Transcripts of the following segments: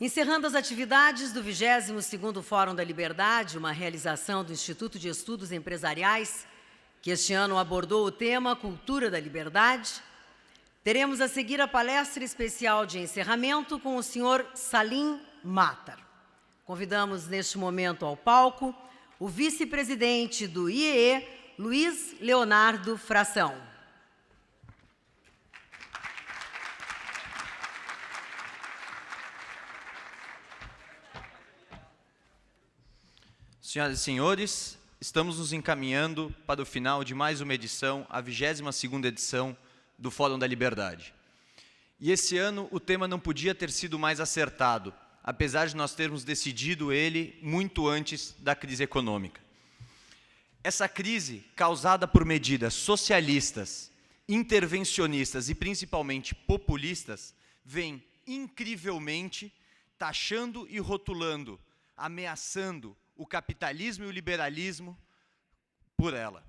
Encerrando as atividades do 22º Fórum da Liberdade, uma realização do Instituto de Estudos Empresariais, que este ano abordou o tema Cultura da Liberdade, teremos a seguir a palestra especial de encerramento com o senhor Salim Matar. Convidamos neste momento ao palco o vice-presidente do IEE, Luiz Leonardo Fração. Senhoras e senhores, estamos nos encaminhando para o final de mais uma edição, a 22ª edição do Fórum da Liberdade. E esse ano o tema não podia ter sido mais acertado, apesar de nós termos decidido ele muito antes da crise econômica. Essa crise, causada por medidas socialistas, intervencionistas e principalmente populistas, vem incrivelmente taxando e rotulando, ameaçando o capitalismo e o liberalismo por ela.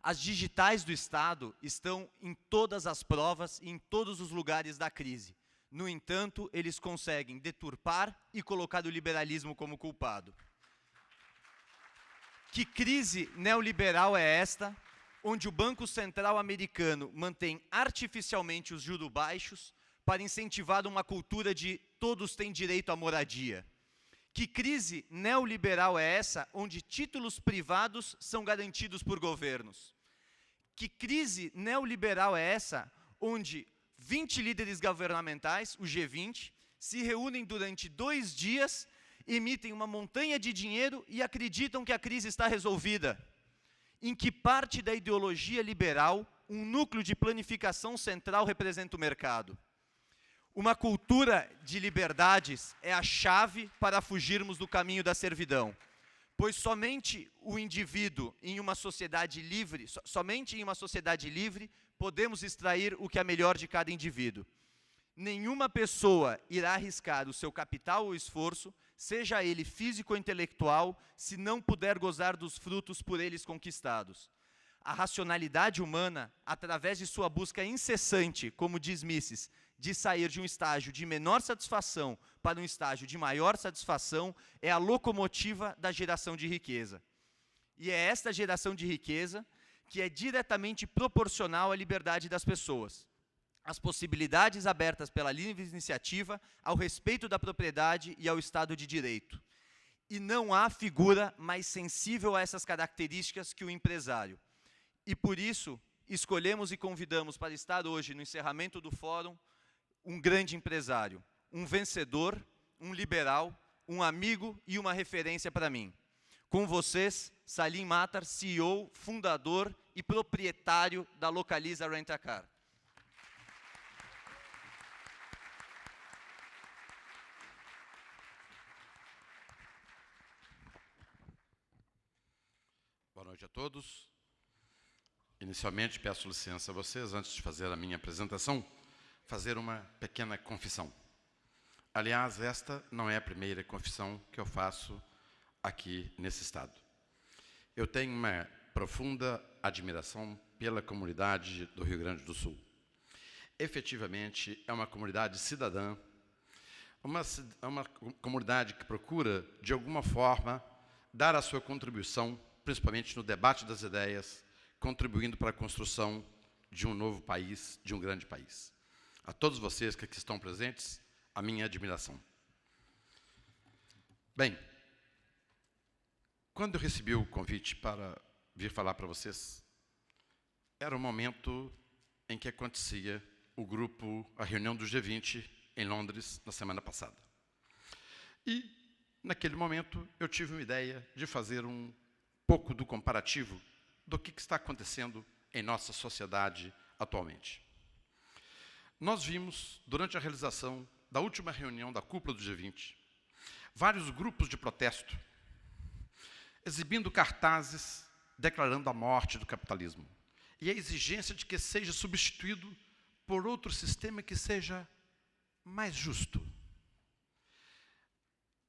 As digitais do Estado estão em todas as provas e em todos os lugares da crise. No entanto, eles conseguem deturpar e colocar o liberalismo como culpado. Que crise neoliberal é esta, onde o Banco Central americano mantém artificialmente os juros baixos para incentivar uma cultura de todos têm direito à moradia? Que crise neoliberal é essa, onde títulos privados são garantidos por governos? Que crise neoliberal é essa, onde 20 líderes governamentais, o G20, se reúnem durante 2 dias, emitem uma montanha de dinheiro e acreditam que a crise está resolvida? Em que parte da ideologia liberal um núcleo de planificação central representa o mercado? Uma cultura de liberdades é a chave para fugirmos do caminho da servidão, pois somente o indivíduo em uma sociedade livre, somente em uma sociedade livre, podemos extrair o que é melhor de cada indivíduo. Nenhuma pessoa irá arriscar o seu capital ou esforço, seja ele físico ou intelectual, se não puder gozar dos frutos por eles conquistados. A racionalidade humana, através de sua busca incessante, como diz Mises, de sair de um estágio de menor satisfação para um estágio de maior satisfação, é a locomotiva da geração de riqueza. E é esta geração de riqueza que é diretamente proporcional à liberdade das pessoas. As possibilidades abertas pela livre iniciativa, ao respeito da propriedade e ao Estado de Direito. E não há figura mais sensível a essas características que o empresário. E por isso, escolhemos e convidamos para estar hoje no encerramento do fórum um grande empresário, um vencedor, um liberal, um amigo e uma referência para mim. Com vocês, Salim Matar, CEO, fundador e proprietário da Localiza Rent a Car. Boa noite a todos. Inicialmente, peço licença a vocês, antes de fazer a minha apresentação, fazer uma pequena confissão. Aliás, esta não é a primeira confissão que eu faço aqui nesse estado. Eu tenho uma profunda admiração pela comunidade do Rio Grande do Sul. Efetivamente, é uma comunidade cidadã, uma comunidade que procura, de alguma forma, dar a sua contribuição, principalmente no debate das ideias, contribuindo para a construção de um novo país, de um grande país. A todos vocês que aqui estão presentes, a minha admiração. Bem, quando eu recebi o convite para vir falar para vocês, era o momento em que acontecia a reunião do G20 em Londres, na semana passada. E, naquele momento, eu tive uma ideia de fazer um pouco do comparativo do que está acontecendo em nossa sociedade atualmente. Nós vimos, durante a realização da última reunião da cúpula do G20, vários grupos de protesto, exibindo cartazes declarando a morte do capitalismo e a exigência de que seja substituído por outro sistema que seja mais justo.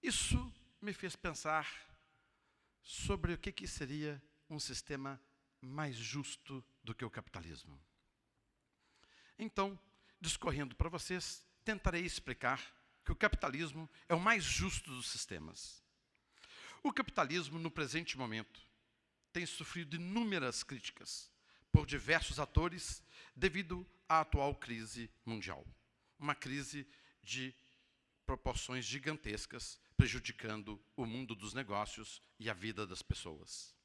Isso me fez pensar sobre o que seria um sistema mais justo do que o capitalismo. Então, discorrendo para vocês, tentarei explicar que o capitalismo é o mais justo dos sistemas. O capitalismo, no presente momento, tem sofrido inúmeras críticas por diversos atores devido à atual crise mundial. Uma crise de proporções gigantescas, prejudicando o mundo dos negócios e a vida das pessoas.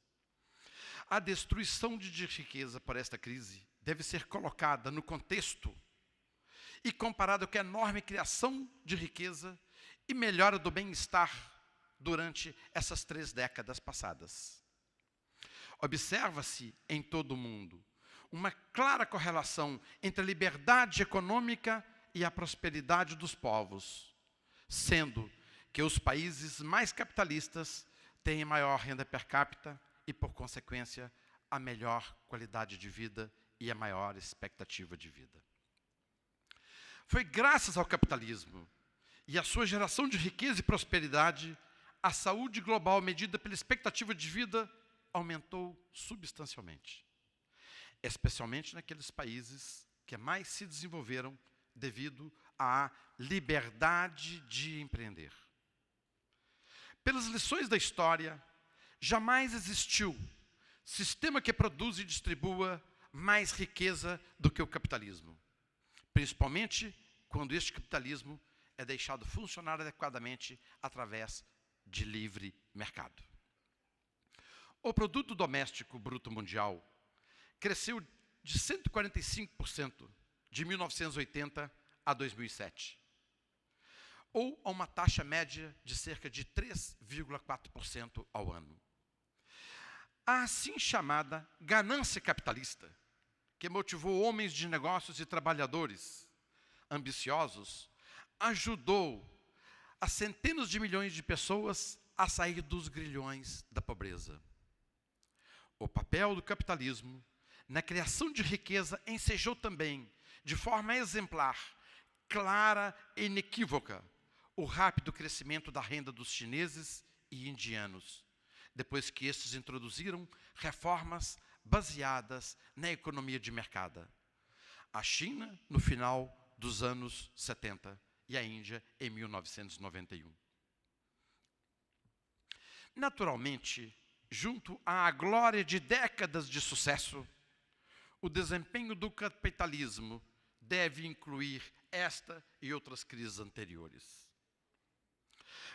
A destruição de riqueza por esta crise deve ser colocada no contexto e comparada com a enorme criação de riqueza e melhora do bem-estar durante essas 3 décadas passadas. Observa-se em todo o mundo uma clara correlação entre a liberdade econômica e a prosperidade dos povos, sendo que os países mais capitalistas têm maior renda per capita e, por consequência, a melhor qualidade de vida e a maior expectativa de vida. Foi graças ao capitalismo e à sua geração de riqueza e prosperidade, a saúde global medida pela expectativa de vida aumentou substancialmente, especialmente naqueles países que mais se desenvolveram devido à liberdade de empreender. Pelas lições da história, jamais existiu sistema que produza e distribua mais riqueza do que o capitalismo, principalmente quando este capitalismo é deixado funcionar adequadamente através de livre mercado. O produto doméstico bruto mundial cresceu de 145% de 1980 a 2007, ou a uma taxa média de cerca de 3,4% ao ano. A assim chamada ganância capitalista, que motivou homens de negócios e trabalhadores ambiciosos, ajudou a centenas de milhões de pessoas a sair dos grilhões da pobreza. O papel do capitalismo na criação de riqueza ensejou também, de forma exemplar, clara e inequívoca, o rápido crescimento da renda dos chineses e indianos, depois que estes introduziram reformas baseadas na economia de mercado. A China, no final dos anos 70, e a Índia, em 1991. Naturalmente, junto à glória de décadas de sucesso, o desempenho do capitalismo deve incluir esta e outras crises anteriores.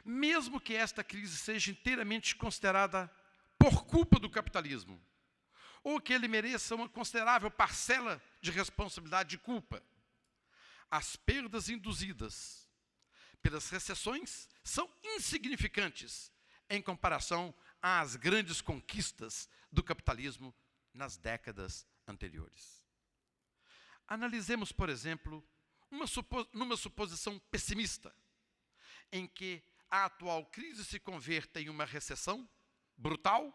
Mesmo que esta crise seja inteiramente considerada por culpa do capitalismo, ou que ele mereça uma considerável parcela de responsabilidade e culpa, as perdas induzidas pelas recessões são insignificantes em comparação às grandes conquistas do capitalismo nas décadas anteriores. Analisemos, por exemplo, numa suposição pessimista, em que a atual crise se converta em uma recessão brutal,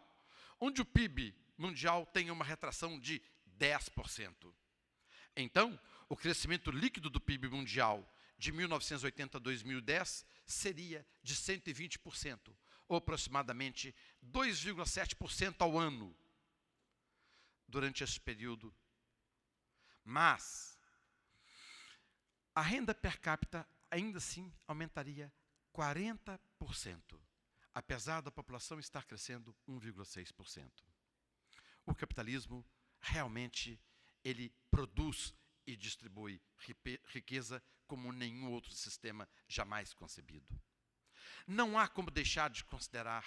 onde o PIB mundial tem uma retração de 10%. Então, o crescimento líquido do PIB mundial de 1980 a 2010 seria de 120%, ou aproximadamente 2,7% ao ano durante esse período. Mas a renda per capita ainda assim aumentaria 40%, apesar da população estar crescendo 1,6%. O capitalismo realmente ele produz e distribui riqueza como nenhum outro sistema jamais concebido. Não há como deixar de considerar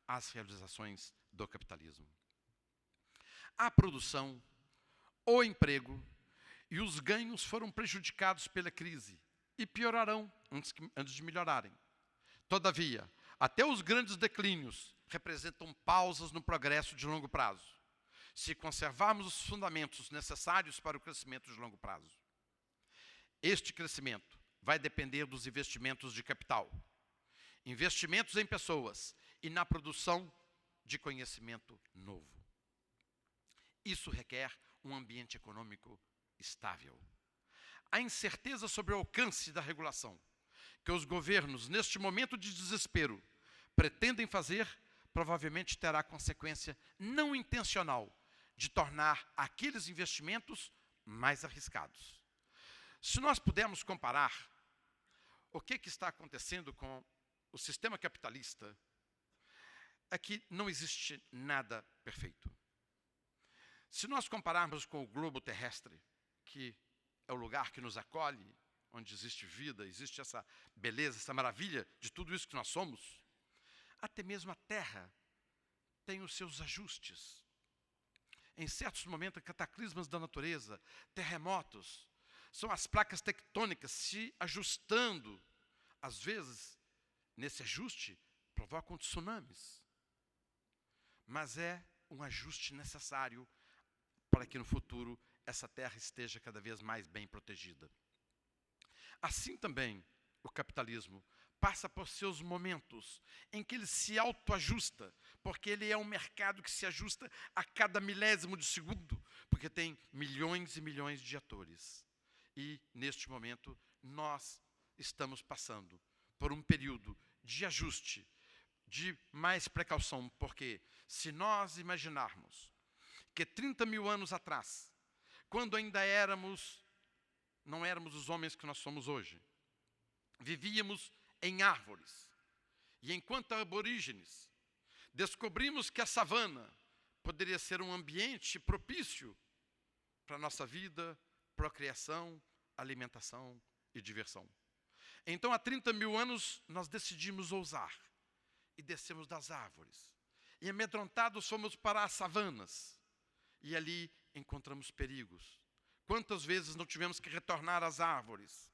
as realizações do capitalismo. A produção, o emprego e os ganhos foram prejudicados pela crise e piorarão antes de melhorarem. Todavia, até os grandes declínios representam pausas no progresso de longo prazo, se conservarmos os fundamentos necessários para o crescimento de longo prazo. Este crescimento vai depender dos investimentos de capital, investimentos em pessoas e na produção de conhecimento novo. Isso requer um ambiente econômico estável. A incerteza sobre o alcance da regulação que os governos, neste momento de desespero, pretendem fazer, provavelmente terá consequência não intencional de tornar aqueles investimentos mais arriscados. Se nós pudermos comparar o que está acontecendo com o sistema capitalista é que não existe nada perfeito. Se nós compararmos com o globo terrestre, que é o lugar que nos acolhe, onde existe vida, existe essa beleza, essa maravilha de tudo isso que nós somos, até mesmo a Terra tem os seus ajustes. Em certos momentos, cataclismas da natureza, terremotos, são as placas tectônicas se ajustando. Às vezes, nesse ajuste, provocam tsunamis. Mas é um ajuste necessário para que no futuro essa terra esteja cada vez mais bem protegida. Assim também, o capitalismo passa por seus momentos em que ele se autoajusta, porque ele é um mercado que se ajusta a cada milésimo de segundo, porque tem milhões e milhões de atores. E, neste momento, nós estamos passando por um período de ajuste, de mais precaução, porque se nós imaginarmos que 30 mil anos atrás, quando ainda não éramos os homens que nós somos hoje, vivíamos em árvores, e enquanto aborígenes, descobrimos que a savana poderia ser um ambiente propício para a nossa vida, procriação, alimentação e diversão. Então, há 30 mil anos, nós decidimos ousar e descemos das árvores. E amedrontados fomos para as savanas. E ali encontramos perigos. Quantas vezes não tivemos que retornar às árvores?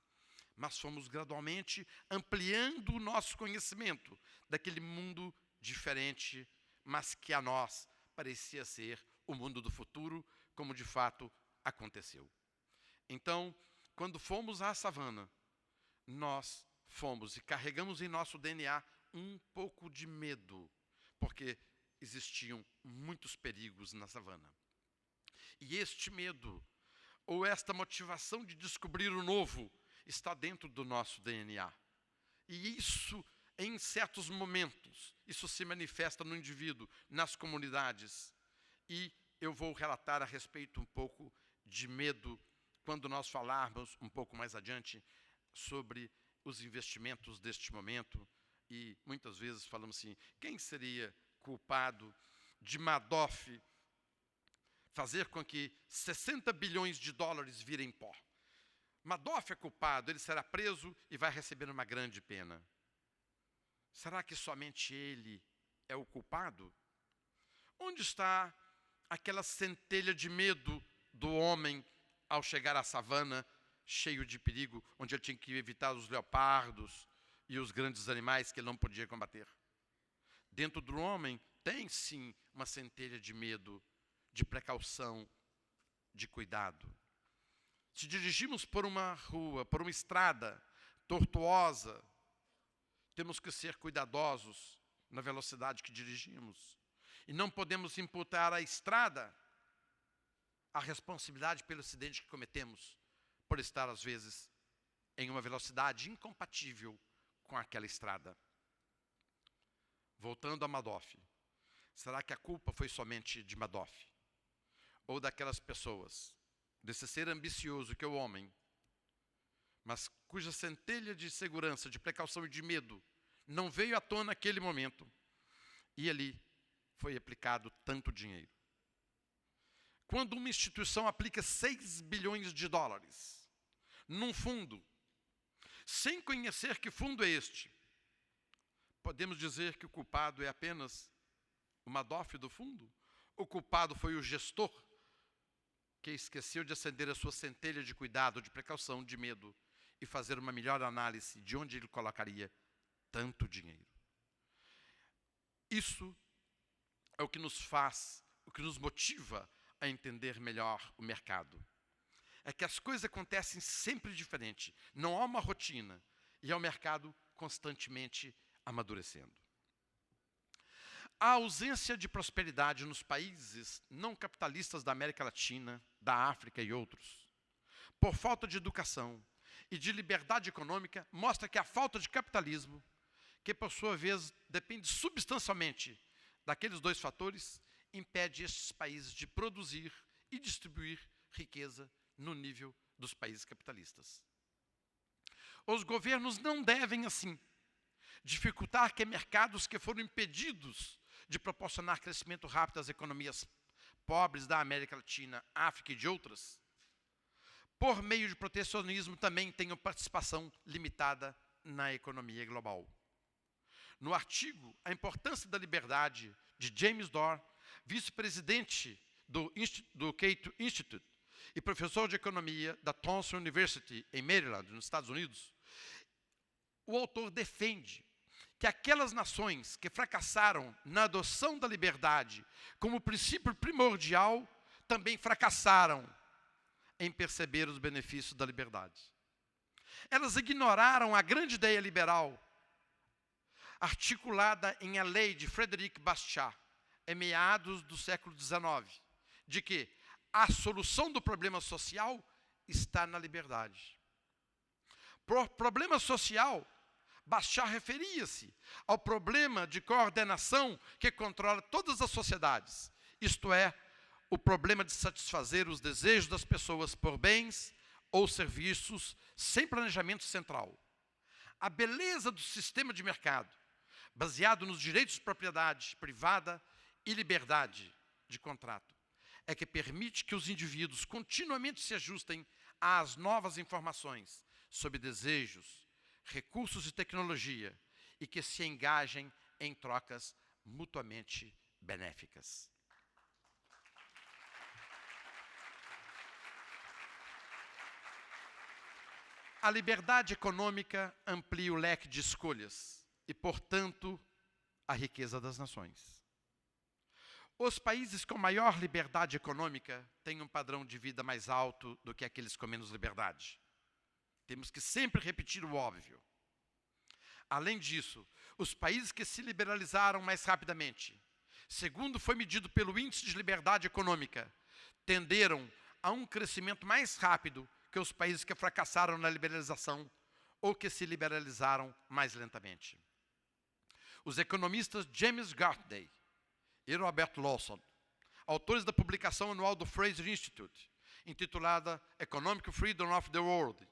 Mas fomos gradualmente ampliando o nosso conhecimento daquele mundo diferente, mas que a nós parecia ser o mundo do futuro, como de fato aconteceu. Então, quando fomos à savana, nós fomos e carregamos em nosso DNA um pouco de medo, porque existiam muitos perigos na savana. E este medo, ou esta motivação de descobrir o novo, está dentro do nosso DNA. E isso, em certos momentos, isso se manifesta no indivíduo, nas comunidades. E eu vou relatar a respeito um pouco de medo, quando nós falarmos um pouco mais adiante sobre os investimentos deste momento. E muitas vezes falamos assim, quem seria culpado de Madoff fazer com que 60 bilhões de dólares virem pó? Madoff é culpado, ele será preso e vai receber uma grande pena. Será que somente ele é o culpado? Onde está aquela centelha de medo do homem ao chegar à savana, cheio de perigo, onde ele tinha que evitar os leopardos e os grandes animais que ele não podia combater? Dentro do homem tem sim uma centelha de medo, de precaução, de cuidado. Se dirigimos por uma rua, por uma estrada tortuosa, temos que ser cuidadosos na velocidade que dirigimos. E não podemos imputar à estrada a responsabilidade pelo acidente que cometemos, por estar, às vezes, em uma velocidade incompatível com aquela estrada. Voltando a Madoff, será que a culpa foi somente de Madoff? Ou daquelas pessoas, desse ser ambicioso que é o homem, mas cuja centelha de segurança, de precaução e de medo não veio à tona naquele momento, e ali foi aplicado tanto dinheiro? Quando uma instituição aplica 6 bilhões de dólares num fundo, sem conhecer que fundo é este, podemos dizer que o culpado é apenas o Madoff do fundo? O culpado foi o gestor, que esqueceu de acender a sua centelha de cuidado, de precaução, de medo, e fazer uma melhor análise de onde ele colocaria tanto dinheiro. Isso é o que nos faz, o que nos motiva a entender melhor o mercado. É que as coisas acontecem sempre diferente, não há uma rotina, e é o mercado constantemente amadurecendo. A ausência de prosperidade nos países não capitalistas da América Latina, da África e outros, por falta de educação e de liberdade econômica, mostra que a falta de capitalismo, que por sua vez depende substancialmente daqueles dois fatores, impede estes países de produzir e distribuir riqueza no nível dos países capitalistas. Os governos não devem, assim, dificultar que mercados que foram impedidos de proporcionar crescimento rápido às economias pobres da América Latina, África e de outras, por meio de protecionismo, também tenham participação limitada na economia global. No artigo A Importância da Liberdade, de James Dorr, vice-presidente do Cato Institute e professor de economia da Towson University, em Maryland, nos Estados Unidos, o autor defende que aquelas nações que fracassaram na adoção da liberdade como princípio primordial, também fracassaram em perceber os benefícios da liberdade. Elas ignoraram a grande ideia liberal, articulada em A Lei de Frederic Bastiat, em meados do século XIX, de que a solução do problema social está na liberdade. Por problema social, Bastiat referia-se ao problema de coordenação que controla todas as sociedades, isto é, o problema de satisfazer os desejos das pessoas por bens ou serviços sem planejamento central. A beleza do sistema de mercado, baseado nos direitos de propriedade privada e liberdade de contrato, é que permite que os indivíduos continuamente se ajustem às novas informações sobre desejos, recursos e tecnologia e que se engajem em trocas mutuamente benéficas. A liberdade econômica amplia o leque de escolhas e, portanto, a riqueza das nações. Os países com maior liberdade econômica têm um padrão de vida mais alto do que aqueles com menos liberdade. Temos que sempre repetir o óbvio. Além disso, os países que se liberalizaram mais rapidamente, segundo foi medido pelo Índice de Liberdade Econômica, tenderam a um crescimento mais rápido que os países que fracassaram na liberalização ou que se liberalizaram mais lentamente. Os economistas James Gaffney e Robert Lawson, autores da publicação anual do Fraser Institute, intitulada Economic Freedom of the World,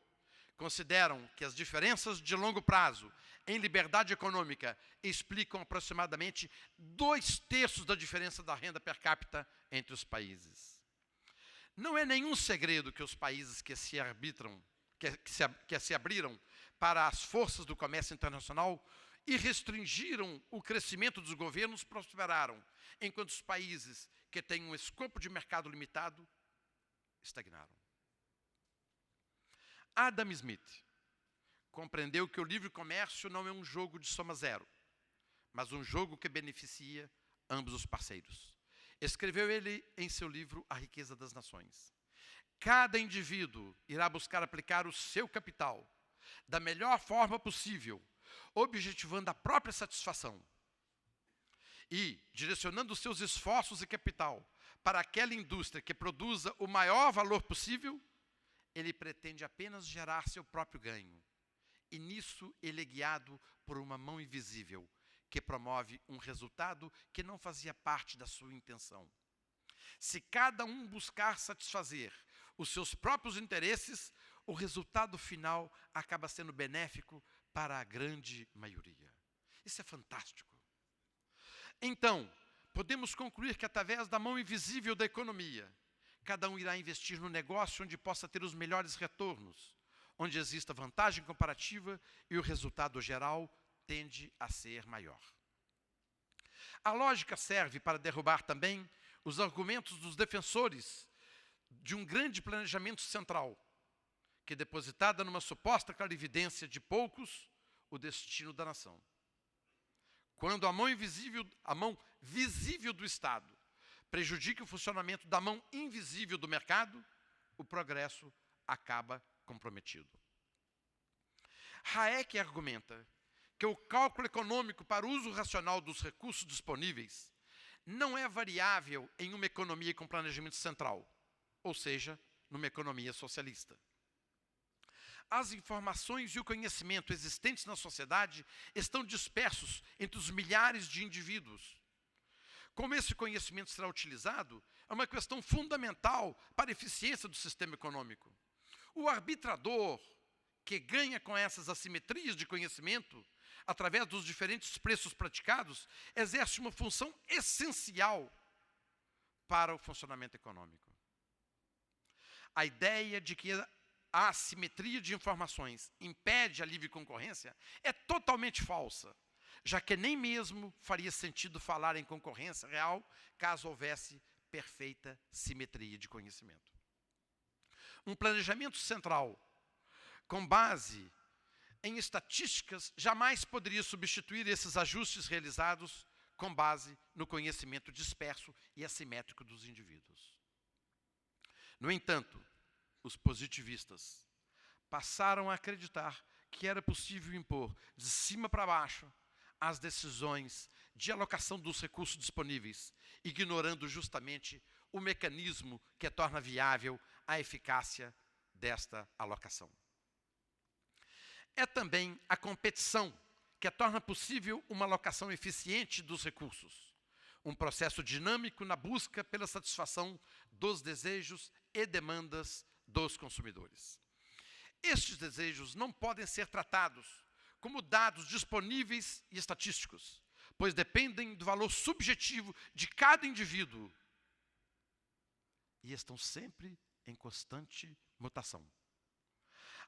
consideram que as diferenças de longo prazo em liberdade econômica explicam aproximadamente 2/3 da diferença da renda per capita entre os países. Não é nenhum segredo que os países que se abriram para as forças do comércio internacional e restringiram o crescimento dos governos prosperaram, enquanto os países que têm um escopo de mercado limitado estagnaram. Adam Smith compreendeu que o livre comércio não é um jogo de soma zero, mas um jogo que beneficia ambos os parceiros. Escreveu ele em seu livro A Riqueza das Nações. Cada indivíduo irá buscar aplicar o seu capital da melhor forma possível, objetivando a própria satisfação e direcionando os seus esforços e capital para aquela indústria que produza o maior valor possível. Ele pretende apenas gerar seu próprio ganho. E nisso ele é guiado por uma mão invisível, que promove um resultado que não fazia parte da sua intenção. Se cada um buscar satisfazer os seus próprios interesses, o resultado final acaba sendo benéfico para a grande maioria. Isso é fantástico. Então, podemos concluir que através da mão invisível da economia, cada um irá investir no negócio onde possa ter os melhores retornos, onde exista vantagem comparativa e o resultado geral tende a ser maior. A lógica serve para derrubar também os argumentos dos defensores de um grande planejamento central, que depositada numa suposta clarividência de poucos, o destino da nação. Quando a mão visível do Estado prejudica o funcionamento da mão invisível do mercado, o progresso acaba comprometido. Hayek argumenta que o cálculo econômico para o uso racional dos recursos disponíveis não é variável em uma economia com planejamento central, ou seja, numa economia socialista. As informações e o conhecimento existentes na sociedade estão dispersos entre os milhares de indivíduos. Como esse conhecimento será utilizado, é uma questão fundamental para a eficiência do sistema econômico. O arbitrador que ganha com essas assimetrias de conhecimento, através dos diferentes preços praticados, exerce uma função essencial para o funcionamento econômico. A ideia de que a assimetria de informações impede a livre concorrência é totalmente falsa, já que nem mesmo faria sentido falar em concorrência real caso houvesse perfeita simetria de conhecimento. Um planejamento central, com base em estatísticas, jamais poderia substituir esses ajustes realizados com base no conhecimento disperso e assimétrico dos indivíduos. No entanto, os positivistas passaram a acreditar que era possível impor de cima para baixo as decisões de alocação dos recursos disponíveis, ignorando justamente o mecanismo que torna viável a eficácia desta alocação. É também a competição que torna possível uma alocação eficiente dos recursos, um processo dinâmico na busca pela satisfação dos desejos e demandas dos consumidores. Estes desejos não podem ser tratados como dados disponíveis e estatísticos, pois dependem do valor subjetivo de cada indivíduo e estão sempre em constante mutação.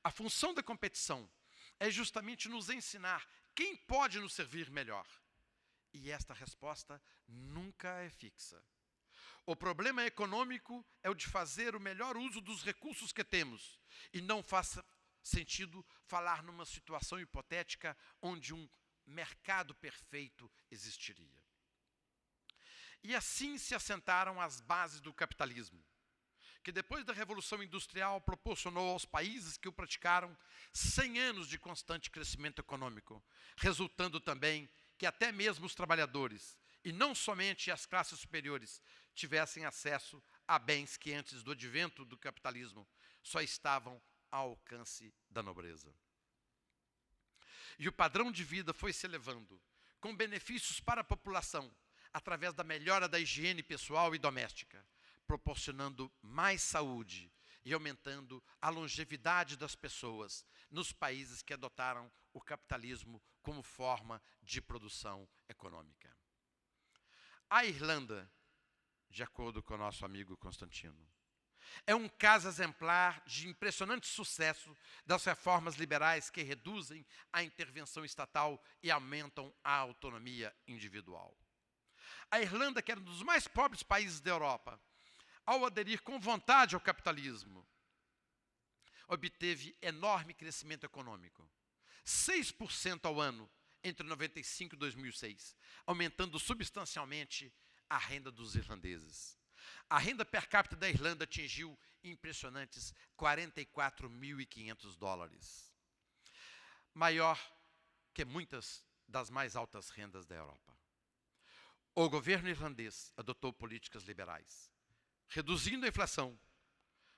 A função da competição é justamente nos ensinar quem pode nos servir melhor. E esta resposta nunca é fixa. O problema econômico é o de fazer o melhor uso dos recursos que temos, e não faz sentido falar numa situação hipotética onde um mercado perfeito existiria. E assim se assentaram as bases do capitalismo, que depois da Revolução Industrial proporcionou aos países que o praticaram 100 anos de constante crescimento econômico, resultando também que até mesmo os trabalhadores, e não somente as classes superiores, tivessem acesso a bens que antes do advento do capitalismo só estavam ao alcance da nobreza. E o padrão de vida foi se elevando, com benefícios para a população, através da melhora da higiene pessoal e doméstica, proporcionando mais saúde e aumentando a longevidade das pessoas nos países que adotaram o capitalismo como forma de produção econômica. A Irlanda, de acordo com o nosso amigo Constantino, é um caso exemplar de impressionante sucesso das reformas liberais que reduzem a intervenção estatal e aumentam a autonomia individual. A Irlanda, que era um dos mais pobres países da Europa, ao aderir com vontade ao capitalismo, obteve enorme crescimento econômico, 6% ao ano entre 95 e 2006, aumentando substancialmente a renda dos irlandeses. A renda per capita da Irlanda atingiu impressionantes $44.500, maior que muitas das mais altas rendas da Europa. O governo irlandês adotou políticas liberais, reduzindo a inflação,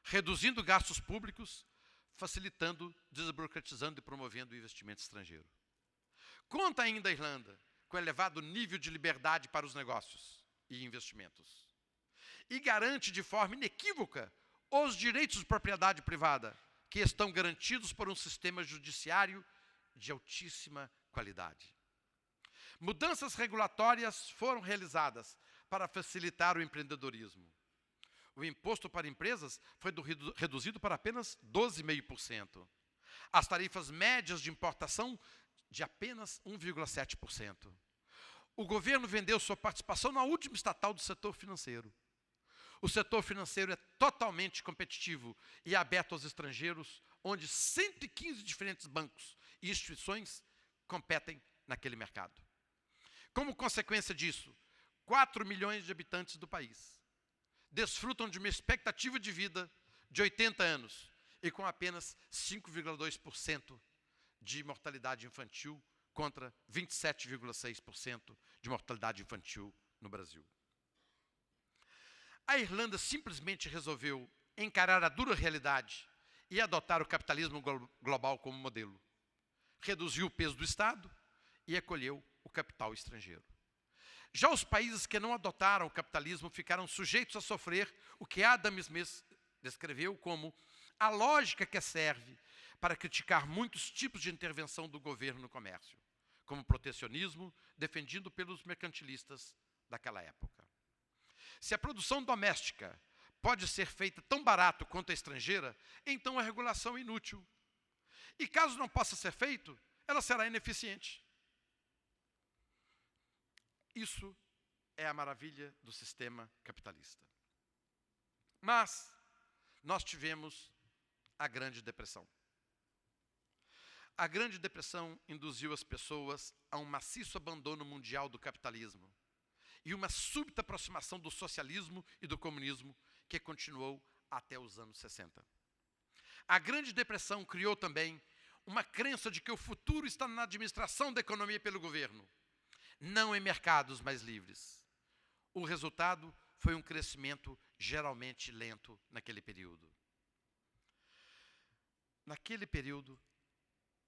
reduzindo gastos públicos, facilitando, desburocratizando e promovendo o investimento estrangeiro. Conta ainda a Irlanda com elevado nível de liberdade para os negócios e investimentos. E garante de forma inequívoca os direitos de propriedade privada, que estão garantidos por um sistema judiciário de altíssima qualidade. Mudanças regulatórias foram realizadas para facilitar o empreendedorismo. O imposto para empresas foi reduzido para apenas 12,5%. As tarifas médias de importação de apenas 1,7%. O governo vendeu sua participação na última estatal do setor financeiro. O setor financeiro é totalmente competitivo e aberto aos estrangeiros, onde 115 diferentes bancos e instituições competem naquele mercado. Como consequência disso, 4 milhões de habitantes do país desfrutam de uma expectativa de vida de 80 anos e com apenas 5,2% de mortalidade infantil contra 27,6% de mortalidade infantil no Brasil. A Irlanda simplesmente resolveu encarar a dura realidade e adotar o capitalismo global como modelo. Reduziu o peso do Estado e acolheu o capital estrangeiro. Já os países que não adotaram o capitalismo ficaram sujeitos a sofrer o que Adam Smith descreveu como a lógica que serve para criticar muitos tipos de intervenção do governo no comércio, como o protecionismo defendido pelos mercantilistas daquela época. Se a produção doméstica pode ser feita tão barato quanto a estrangeira, então a regulação é inútil. E caso não possa ser feito, ela será ineficiente. Isso é a maravilha do sistema capitalista. Mas nós tivemos a Grande Depressão. A Grande Depressão induziu as pessoas a um maciço abandono mundial do capitalismo e uma súbita aproximação do socialismo e do comunismo que continuou até os anos 60. A Grande Depressão criou também uma crença de que o futuro está na administração da economia pelo governo, não em mercados mais livres. O resultado foi um crescimento geralmente lento naquele período. Naquele período,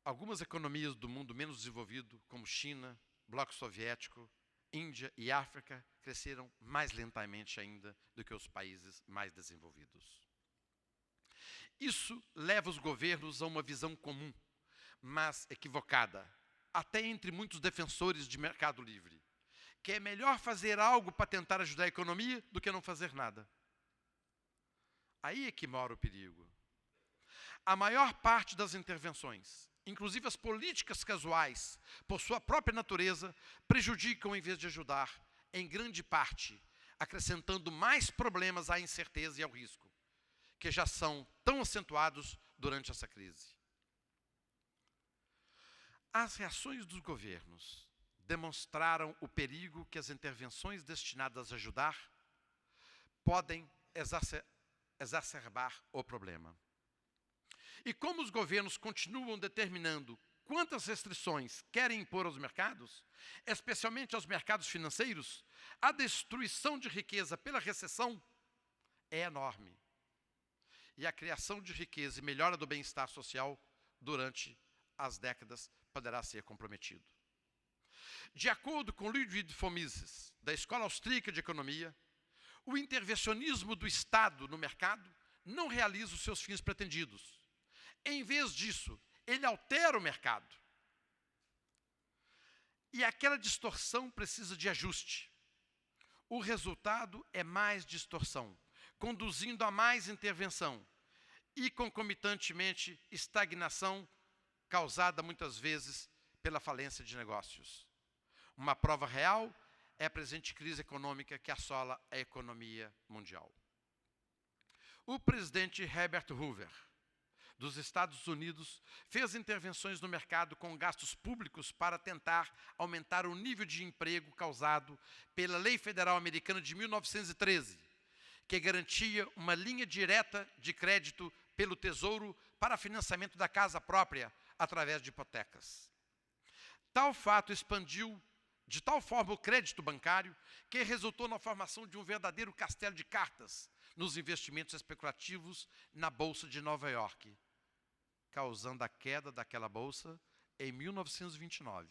algumas economias do mundo menos desenvolvido, como China, Bloco Soviético, Índia e África, cresceram mais lentamente ainda do que os países mais desenvolvidos. Isso leva os governos a uma visão comum, mas equivocada, até entre muitos defensores de mercado livre, que é melhor fazer algo para tentar ajudar a economia do que não fazer nada. Aí é que mora o perigo. A maior parte das intervenções, inclusive as políticas casuais, por sua própria natureza, prejudicam em vez de ajudar, em grande parte, acrescentando mais problemas à incerteza e ao risco, que já são tão acentuados durante essa crise. As reações dos governos demonstraram o perigo que as intervenções destinadas a ajudar podem exacerbar o problema. E como os governos continuam determinando quantas restrições querem impor aos mercados, especialmente aos mercados financeiros, a destruição de riqueza pela recessão é enorme. E a criação de riqueza e melhora do bem-estar social durante as décadas poderá ser comprometido. De acordo com Ludwig von Mises, da Escola Austríaca de Economia, o intervencionismo do Estado no mercado não realiza os seus fins pretendidos. Em vez disso, ele altera o mercado. E aquela distorção precisa de ajuste. O resultado é mais distorção, conduzindo a mais intervenção e, concomitantemente, estagnação causada muitas vezes pela falência de negócios. Uma prova real é a presente crise econômica que assola a economia mundial. O presidente Herbert Hoover, dos Estados Unidos, fez intervenções no mercado com gastos públicos para tentar aumentar o nível de emprego causado pela Lei Federal Americana de 1913, que garantia uma linha direta de crédito pelo Tesouro para financiamento da casa própria através de hipotecas. Tal fato expandiu de tal forma o crédito bancário que resultou na formação de um verdadeiro castelo de cartas nos investimentos especulativos na Bolsa de Nova York, causando a queda daquela bolsa em 1929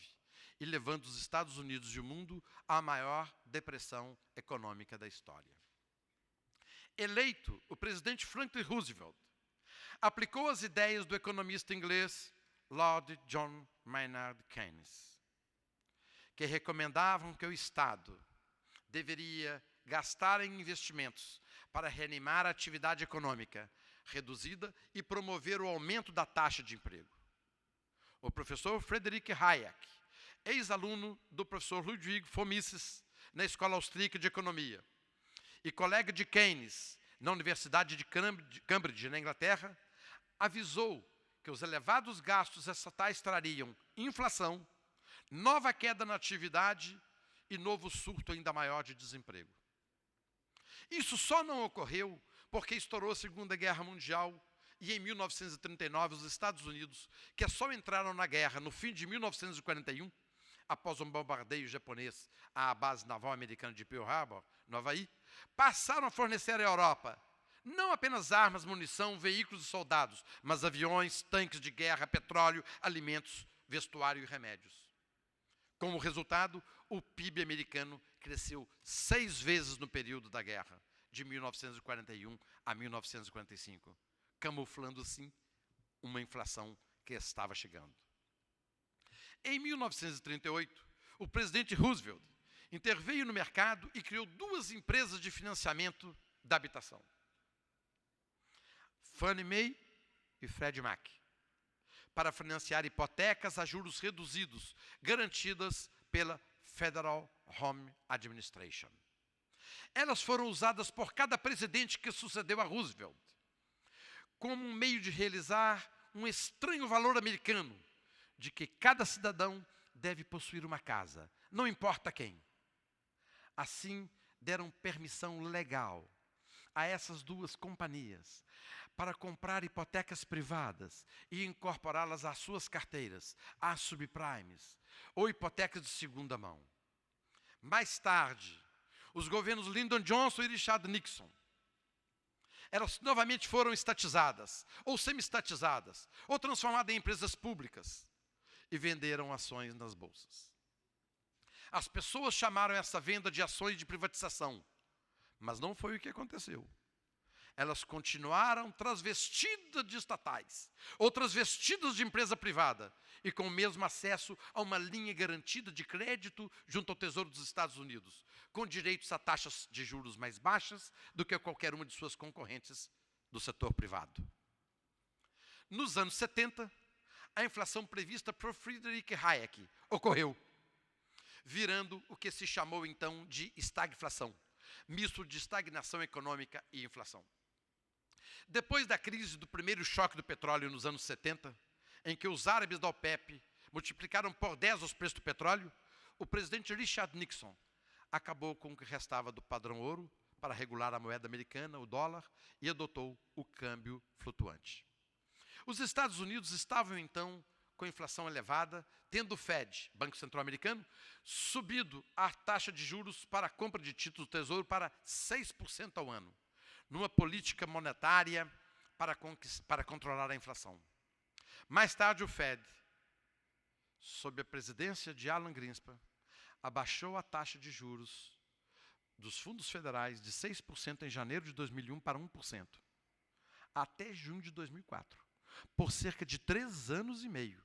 e levando os Estados Unidos e o mundo à maior depressão econômica da história. Eleito, o presidente Franklin Roosevelt aplicou as ideias do economista inglês Lord John Maynard Keynes, que recomendavam que o Estado deveria gastar em investimentos para reanimar a atividade econômica reduzida e promover o aumento da taxa de emprego. O professor Friedrich Hayek, ex-aluno do professor Ludwig von Mises na Escola Austríaca de Economia e colega de Keynes na Universidade de Cambridge, na Inglaterra, avisou que os elevados gastos estatais trariam inflação, nova queda na atividade e novo surto ainda maior de desemprego. Isso só não ocorreu porque estourou a Segunda Guerra Mundial e, em 1939, os Estados Unidos, que só entraram na guerra no fim de 1941, após um bombardeio japonês à base naval americana de Pearl Harbor, no Havaí, passaram a fornecer à Europa não apenas armas, munição, veículos e soldados, mas aviões, tanques de guerra, petróleo, alimentos, vestuário e remédios. Como resultado, o PIB americano cresceu 6 vezes no período da guerra, de 1941 a 1945, camuflando, assim, uma inflação que estava chegando. Em 1938, o presidente Roosevelt interveio no mercado e criou duas empresas de financiamento da habitação: Fannie Mae e Freddie Mac, para financiar hipotecas a juros reduzidos, garantidas pela Federal Home Administration. Elas foram usadas por cada presidente que sucedeu a Roosevelt, como um meio de realizar um estranho valor americano, de que cada cidadão deve possuir uma casa, não importa quem. Assim, deram permissão legal a essas duas companhias para comprar hipotecas privadas e incorporá-las às suas carteiras, às subprimes, ou hipotecas de segunda mão. Mais tarde, os governos Lyndon Johnson e Richard Nixon, elas novamente foram estatizadas, ou semi-estatizadas, ou transformadas em empresas públicas, e venderam ações nas bolsas. As pessoas chamaram essa venda de ações de privatização, mas não foi o que aconteceu. Elas continuaram transvestidas de estatais, ou transvestidas de empresa privada, e com o mesmo acesso a uma linha garantida de crédito junto ao Tesouro dos Estados Unidos, com direitos a taxas de juros mais baixas do que qualquer uma de suas concorrentes do setor privado. Nos anos 70, a inflação prevista por Friedrich Hayek ocorreu, virando o que se chamou então de estagflação, misto de estagnação econômica e inflação. Depois da crise do primeiro choque do petróleo nos anos 70, em que os árabes da OPEP multiplicaram por 10 os preços do petróleo, o presidente Richard Nixon acabou com o que restava do padrão ouro para regular a moeda americana, o dólar, e adotou o câmbio flutuante. Os Estados Unidos estavam, então, com inflação elevada, tendo o Fed, Banco Central Americano, subido a taxa de juros para a compra de títulos do Tesouro para 6% ao ano, numa política monetária para controlar a inflação. Mais tarde, o Fed, sob a presidência de Alan Greenspan, abaixou a taxa de juros dos fundos federais de 6% em janeiro de 2001 para 1%, até junho de 2004, por cerca de 3 anos e meio,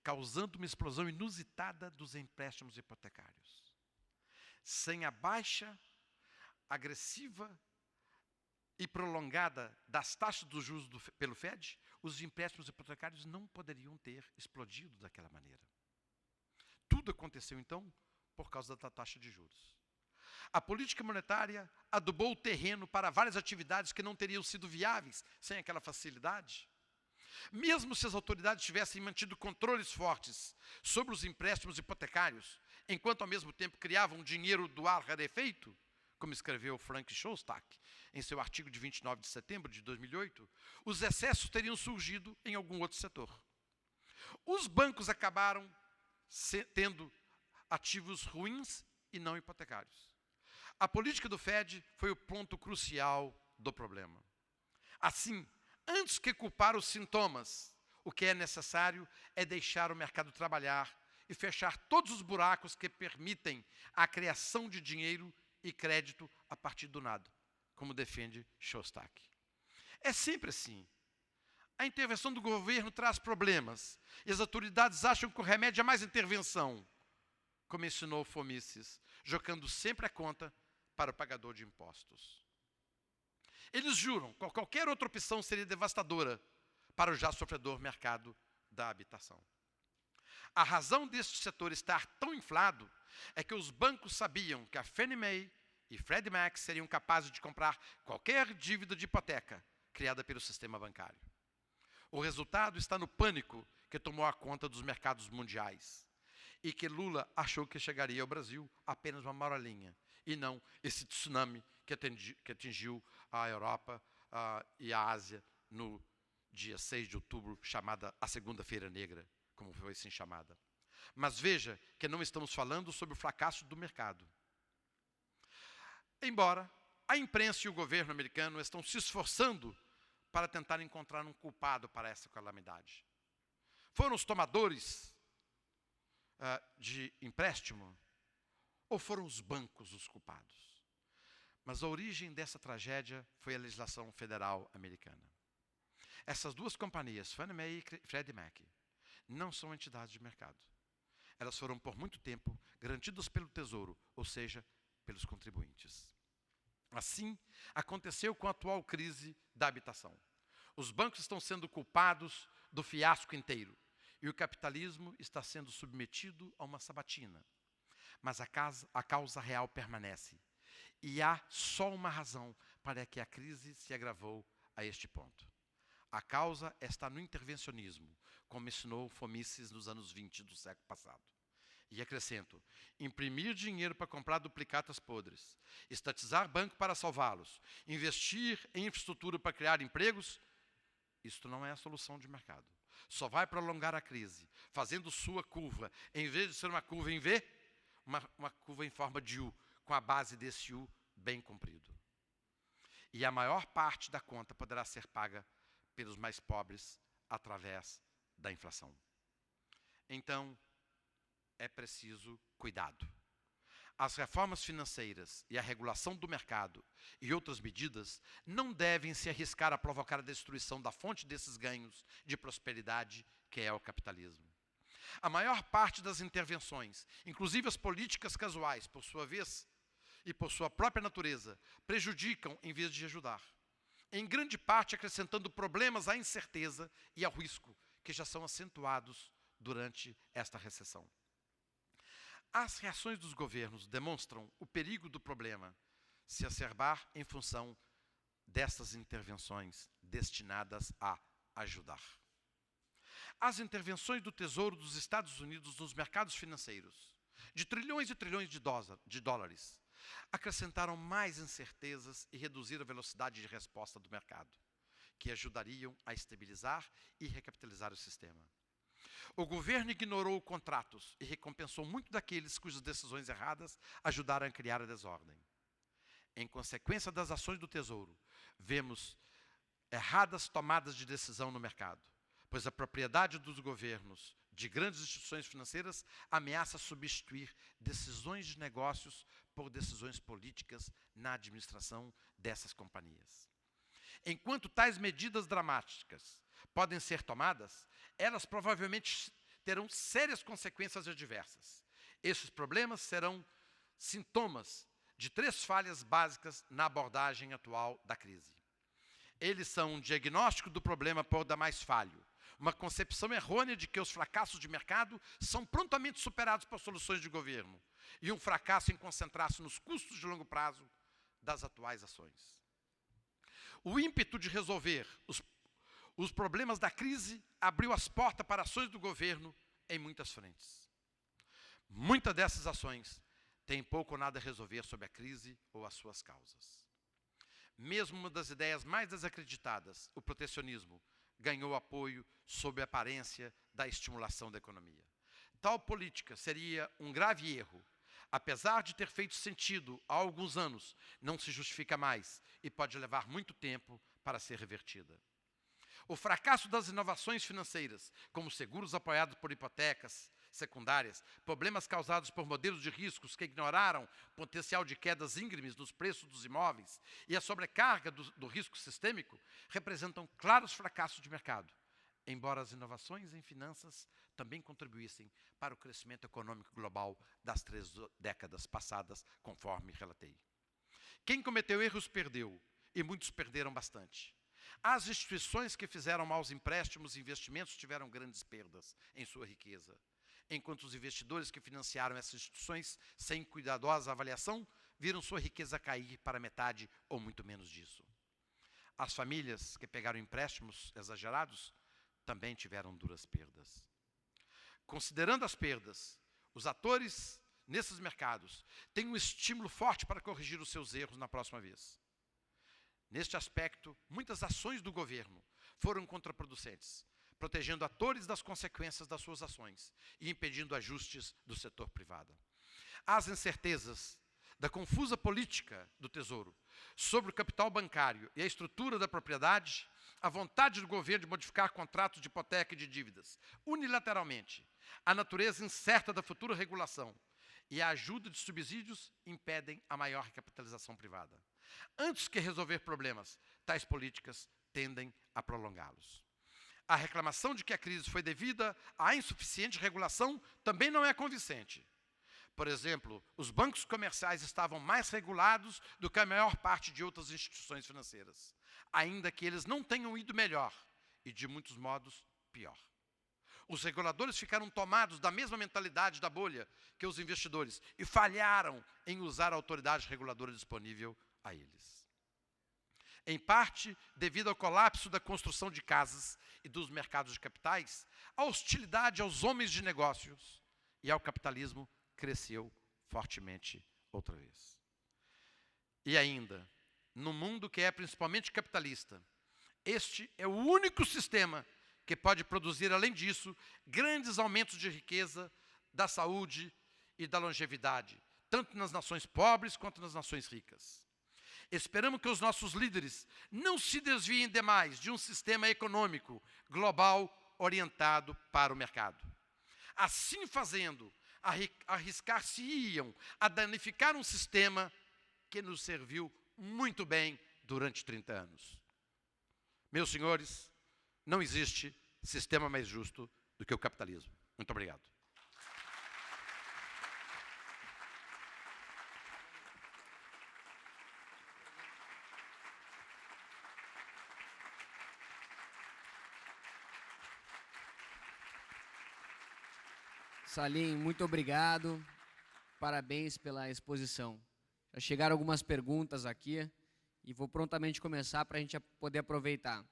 causando uma explosão inusitada dos empréstimos hipotecários. Sem a baixa agressiva e prolongada das taxas dos juros pelo Fed, os empréstimos hipotecários não poderiam ter explodido daquela maneira. Tudo aconteceu, então, por causa da taxa de juros. A política monetária adubou o terreno para várias atividades que não teriam sido viáveis sem aquela facilidade. Mesmo se as autoridades tivessem mantido controles fortes sobre os empréstimos hipotecários, enquanto ao mesmo tempo criavam dinheiro do ar rarefeito, como escreveu Frank Shostak em seu artigo de 29 de setembro de 2008, os excessos teriam surgido em algum outro setor. Os bancos acabaram tendo ativos ruins e não hipotecários. A política do Fed foi o ponto crucial do problema. Assim, antes que culpar os sintomas, o que é necessário é deixar o mercado trabalhar e fechar todos os buracos que permitem a criação de dinheiro e crédito a partir do nada, como defende Shostak. É sempre assim. A intervenção do governo traz problemas, e as autoridades acham que o remédio é mais intervenção, como ensinou Fomices, jogando sempre a conta para o pagador de impostos. Eles juram que qualquer outra opção seria devastadora para o já sofredor mercado da habitação. A razão deste setor estar tão inflado é que os bancos sabiam que a Fannie Mae e Freddie Mac seriam capazes de comprar qualquer dívida de hipoteca criada pelo sistema bancário. O resultado está no pânico que tomou a conta dos mercados mundiais e que Lula achou que chegaria ao Brasil apenas uma marolinha, e não esse tsunami que atingiu a Europa e a Ásia no dia 6 de outubro, chamada a Segunda-feira Negra, como foi assim chamada. Mas veja que não estamos falando sobre o fracasso do mercado. Embora a imprensa e o governo americano estão se esforçando para tentar encontrar um culpado para essa calamidade. Foram os tomadores de empréstimo ou foram os bancos os culpados? Mas a origem dessa tragédia foi a legislação federal americana. Essas duas companhias, Fannie Mae e Freddie Mac, não são entidades de mercado. Elas foram, por muito tempo, garantidas pelo Tesouro, ou seja, pelos contribuintes. Assim, aconteceu com a atual crise da habitação. Os bancos estão sendo culpados do fiasco inteiro, e o capitalismo está sendo submetido a uma sabatina. Mas a causa real permanece. E há só uma razão para que a crise se agravou a este ponto. A causa está no intervencionismo, como ensinou Fomises nos anos 20 do século passado. E acrescento, imprimir dinheiro para comprar duplicatas podres, estatizar banco para salvá-los, investir em infraestrutura para criar empregos, isto não é a solução de mercado. Só vai prolongar a crise, fazendo sua curva, em vez de ser uma curva em V, uma curva em forma de U, com a base desse U bem comprido. E a maior parte da conta poderá ser paga pelos mais pobres através da inflação. Então, é preciso cuidado. As reformas financeiras e a regulação do mercado e outras medidas não devem se arriscar a provocar a destruição da fonte desses ganhos de prosperidade, que é o capitalismo. A maior parte das intervenções, inclusive as políticas casuais, por sua vez, e por sua própria natureza, prejudicam em vez de ajudar. Em grande parte acrescentando problemas à incerteza e ao risco, que já são acentuados durante esta recessão. As reações dos governos demonstram o perigo do problema se acerbar em função dessas intervenções destinadas a ajudar. As intervenções do Tesouro dos Estados Unidos nos mercados financeiros, de trilhões e trilhões de dólares, acrescentaram mais incertezas e reduziram a velocidade de resposta do mercado, que ajudariam a estabilizar e recapitalizar o sistema. O governo ignorou contratos e recompensou muito daqueles cujas decisões erradas ajudaram a criar a desordem. Em consequência das ações do Tesouro, vemos erradas tomadas de decisão no mercado, pois a propriedade dos governos de grandes instituições financeiras ameaça substituir decisões de negócios por decisões políticas na administração dessas companhias. Enquanto tais medidas dramáticas podem ser tomadas, elas provavelmente terão sérias consequências adversas. Esses problemas serão sintomas de 3 falhas básicas na abordagem atual da crise. Eles são um diagnóstico do problema por demais falho, uma concepção errônea de que os fracassos de mercado são prontamente superados por soluções de governo, e um fracasso em concentrar-se nos custos de longo prazo das atuais ações. O ímpeto de resolver os problemas da crise abriu as portas para ações do governo em muitas frentes. Muitas dessas ações têm pouco ou nada a resolver sobre a crise ou as suas causas. Mesmo uma das ideias mais desacreditadas, o protecionismo, ganhou apoio sob a aparência da estimulação da economia. Tal política seria um grave erro. Apesar de ter feito sentido há alguns anos, não se justifica mais e pode levar muito tempo para ser revertida. O fracasso das inovações financeiras, como seguros apoiados por hipotecas secundárias, problemas causados por modelos de riscos que ignoraram o potencial de quedas íngremes nos preços dos imóveis e a sobrecarga do risco sistêmico, representam claros fracassos de mercado, embora as inovações em finanças também contribuíssem para o crescimento econômico global das 3 décadas passadas, conforme relatei. Quem cometeu erros perdeu, e muitos perderam bastante. As instituições que fizeram maus empréstimos e investimentos tiveram grandes perdas em sua riqueza, enquanto os investidores que financiaram essas instituições sem cuidadosa avaliação viram sua riqueza cair para metade ou muito menos disso. As famílias que pegaram empréstimos exagerados também tiveram duras perdas. Considerando as perdas, os atores nesses mercados têm um estímulo forte para corrigir os seus erros na próxima vez. Neste aspecto, muitas ações do governo foram contraproducentes, protegendo atores das consequências das suas ações e impedindo ajustes do setor privado. As incertezas da confusa política do Tesouro sobre o capital bancário e a estrutura da propriedade, a vontade do governo de modificar contratos de hipoteca e de dívidas unilateralmente, a natureza incerta da futura regulação e a ajuda de subsídios impedem a maior recapitalização privada. Antes que resolver problemas, tais políticas tendem a prolongá-los. A reclamação de que a crise foi devida à insuficiente regulação também não é convincente. Por exemplo, os bancos comerciais estavam mais regulados do que a maior parte de outras instituições financeiras, ainda que eles não tenham ido melhor e, de muitos modos, pior. Os reguladores ficaram tomados da mesma mentalidade da bolha que os investidores e falharam em usar a autoridade reguladora disponível a eles. Em parte, devido ao colapso da construção de casas e dos mercados de capitais, a hostilidade aos homens de negócios e ao capitalismo cresceu fortemente outra vez. E ainda, no mundo que é principalmente capitalista, este é o único sistema que pode produzir, além disso, grandes aumentos de riqueza, da saúde e da longevidade, tanto nas nações pobres quanto nas nações ricas. Esperamos que os nossos líderes não se desviem demais de um sistema econômico global orientado para o mercado. Assim fazendo, arriscar-se-iam a danificar um sistema que nos serviu muito bem durante 30 anos. Meus senhores, não existe sistema mais justo do que o capitalismo. Muito obrigado. Salim, muito obrigado. Parabéns pela exposição. Já chegaram algumas perguntas aqui e vou prontamente começar para a gente poder aproveitar.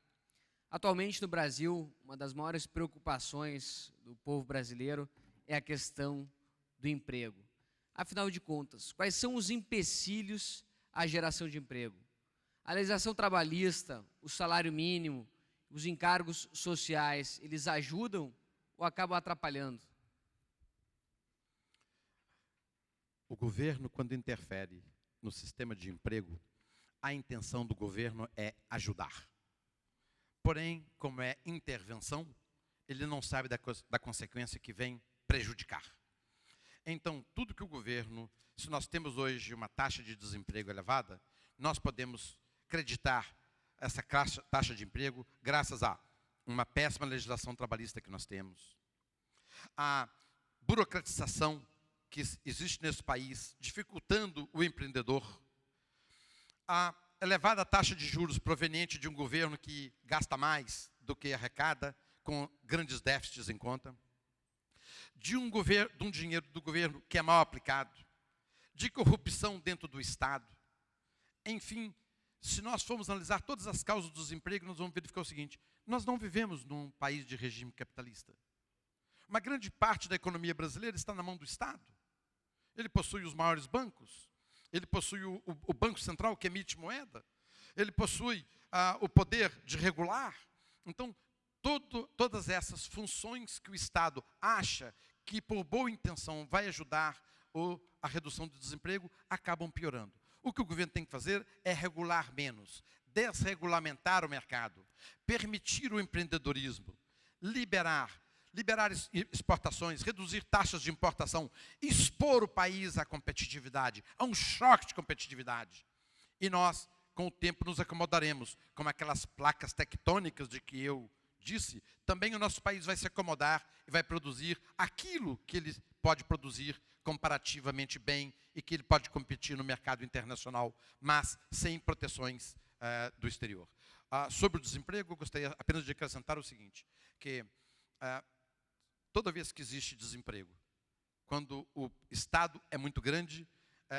Atualmente no Brasil, uma das maiores preocupações do povo brasileiro é a questão do emprego. Afinal de contas, quais são os empecilhos à geração de emprego? A legislação trabalhista, o salário mínimo, os encargos sociais, eles ajudam ou acabam atrapalhando? O governo, quando interfere no sistema de emprego, a intenção do governo é ajudar. Porém, como é intervenção, ele não sabe da consequência que vem prejudicar. Então, tudo que o governo, se nós temos hoje uma taxa de desemprego elevada, nós podemos acreditar essa taxa de emprego graças a uma péssima legislação trabalhista que nós temos, a burocratização que existe nesse país, dificultando o empreendedor, a elevada taxa de juros proveniente de um governo que gasta mais do que arrecada, com grandes déficits em conta, de um dinheiro do governo que é mal aplicado, de corrupção dentro do Estado. Enfim, se nós formos analisar todas as causas do desemprego, nós vamos verificar o seguinte: nós não vivemos num país de regime capitalista. Uma grande parte da economia brasileira está na mão do Estado. Ele possui os maiores bancos, ele possui o Banco Central, que emite moeda, ele possui o poder de regular. Então, todas essas funções que o Estado acha que, por boa intenção, vai ajudar a redução do desemprego, acabam piorando. O que o governo tem que fazer é regular menos, desregulamentar o mercado, permitir o empreendedorismo, liberar exportações, reduzir taxas de importação, expor o país à competitividade, a um choque de competitividade. E nós, com o tempo, nos acomodaremos, como aquelas placas tectônicas de que eu disse, também o nosso país vai se acomodar e vai produzir aquilo que ele pode produzir comparativamente bem e que ele pode competir no mercado internacional, mas sem proteções do exterior. Sobre o desemprego, eu gostaria apenas de acrescentar o seguinte, que toda vez que existe desemprego, quando o Estado é muito grande,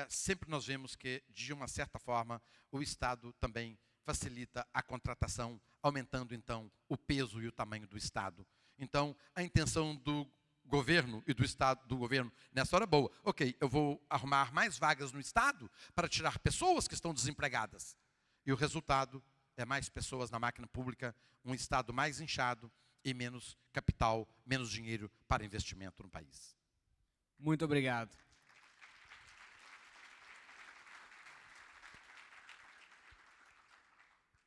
sempre nós vemos que, de uma certa forma, o Estado também facilita a contratação, aumentando, então, o peso e o tamanho do Estado. Então, a intenção do governo e do Estado, do governo, nessa hora é boa. Ok, eu vou arrumar mais vagas no Estado para tirar pessoas que estão desempregadas. E o resultado é mais pessoas na máquina pública, um Estado mais inchado, e menos capital, menos dinheiro para investimento no país. Muito obrigado.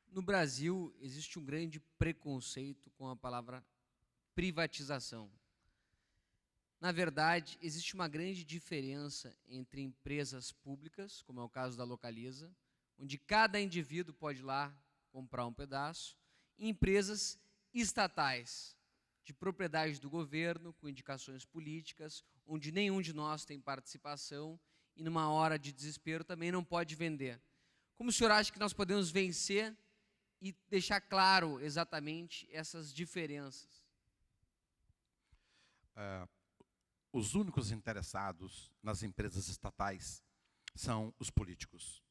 No Brasil, existe um grande preconceito com a palavra privatização. Na verdade, existe uma grande diferença entre empresas públicas, como é o caso da Localiza, onde cada indivíduo pode ir lá comprar um pedaço, em empresas estatais, de propriedade do governo, com indicações políticas, onde nenhum de nós tem participação e, numa hora de desespero, também não pode vender. Como o senhor acha que nós podemos vencer e deixar claro exatamente essas diferenças? Os únicos interessados nas empresas estatais são os políticos.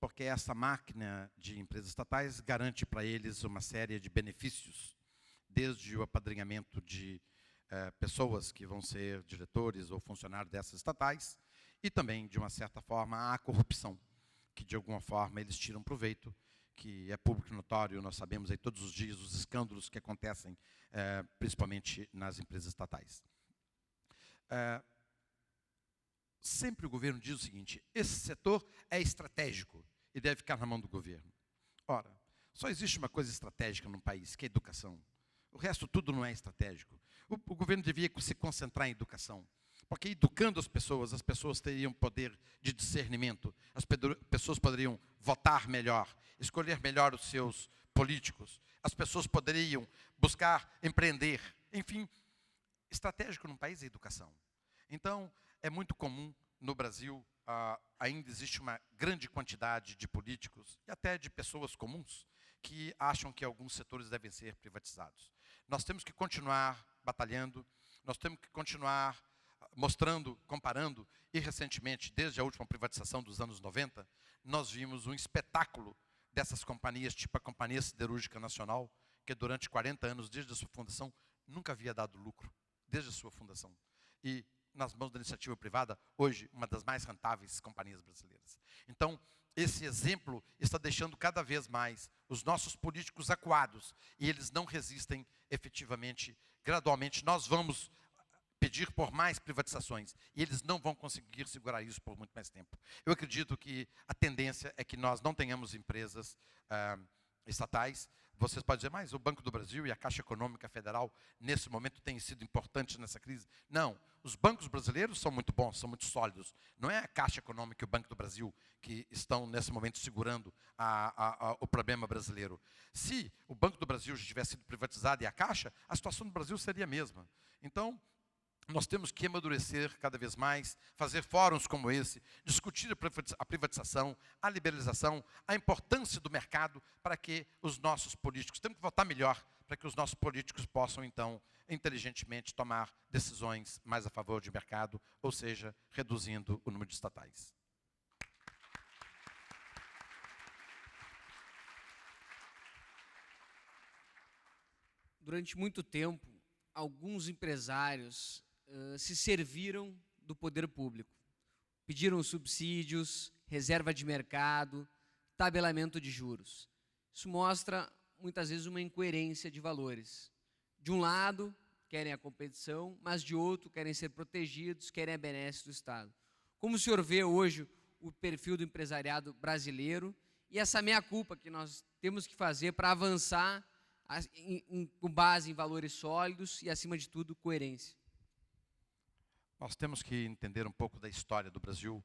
Porque essa máquina de empresas estatais garante para eles uma série de benefícios, desde o apadrinhamento de pessoas que vão ser diretores ou funcionários dessas estatais, e também, de uma certa forma, a corrupção, que de alguma forma eles tiram proveito, que é público e notório, nós sabemos aí todos os dias os escândalos que acontecem, principalmente nas empresas estatais. Sempre o governo diz o seguinte: esse setor é estratégico e deve ficar na mão do governo. Ora, só existe uma coisa estratégica num país, que é a educação. O resto tudo não é estratégico. O governo devia se concentrar em educação, porque educando as pessoas teriam poder de discernimento, as pessoas poderiam votar melhor, escolher melhor os seus políticos, as pessoas poderiam buscar empreender. Enfim, estratégico num país é educação. Então, é muito comum no Brasil, ainda existe uma grande quantidade de políticos e até de pessoas comuns que acham que alguns setores devem ser privatizados. Nós temos que continuar batalhando, nós temos que continuar mostrando, comparando, e recentemente, desde a última privatização dos anos 90, nós vimos um espetáculo dessas companhias, tipo a Companhia Siderúrgica Nacional, que durante 40 anos, desde a sua fundação, nunca havia dado lucro, desde a sua fundação. E, nas mãos da iniciativa privada, hoje, uma das mais rentáveis companhias brasileiras. Então, esse exemplo está deixando cada vez mais os nossos políticos acuados, e eles não resistem efetivamente, gradualmente. Nós vamos pedir por mais privatizações, e eles não vão conseguir segurar isso por muito mais tempo. Eu acredito que a tendência é que nós não tenhamos empresas estatais. Vocês podem dizer, mas o Banco do Brasil e a Caixa Econômica Federal, nesse momento, têm sido importantes nessa crise. Não, os bancos brasileiros são muito bons, são muito sólidos. Não é a Caixa Econômica e o Banco do Brasil que estão, nesse momento, segurando o problema brasileiro. Se o Banco do Brasil já tivesse sido privatizado e a Caixa, a situação do Brasil seria a mesma. Então, nós temos que amadurecer cada vez mais, fazer fóruns como esse, discutir a privatização, a liberalização, a importância do mercado para que os nossos políticos, temos que votar melhor, para que os nossos políticos possam, então, inteligentemente tomar decisões mais a favor de mercado, ou seja, reduzindo o número de estatais. Durante muito tempo, alguns empresários se serviram do poder público. Pediram subsídios, reserva de mercado, tabelamento de juros. Isso mostra, muitas vezes, uma incoerência de valores. De um lado, querem a competição, mas de outro, querem ser protegidos, querem a benesse do Estado. Como o senhor vê hoje o perfil do empresariado brasileiro e essa meia-culpa que nós temos que fazer para avançar com base em valores sólidos e, acima de tudo, coerência? Nós temos que entender um pouco da história do Brasil.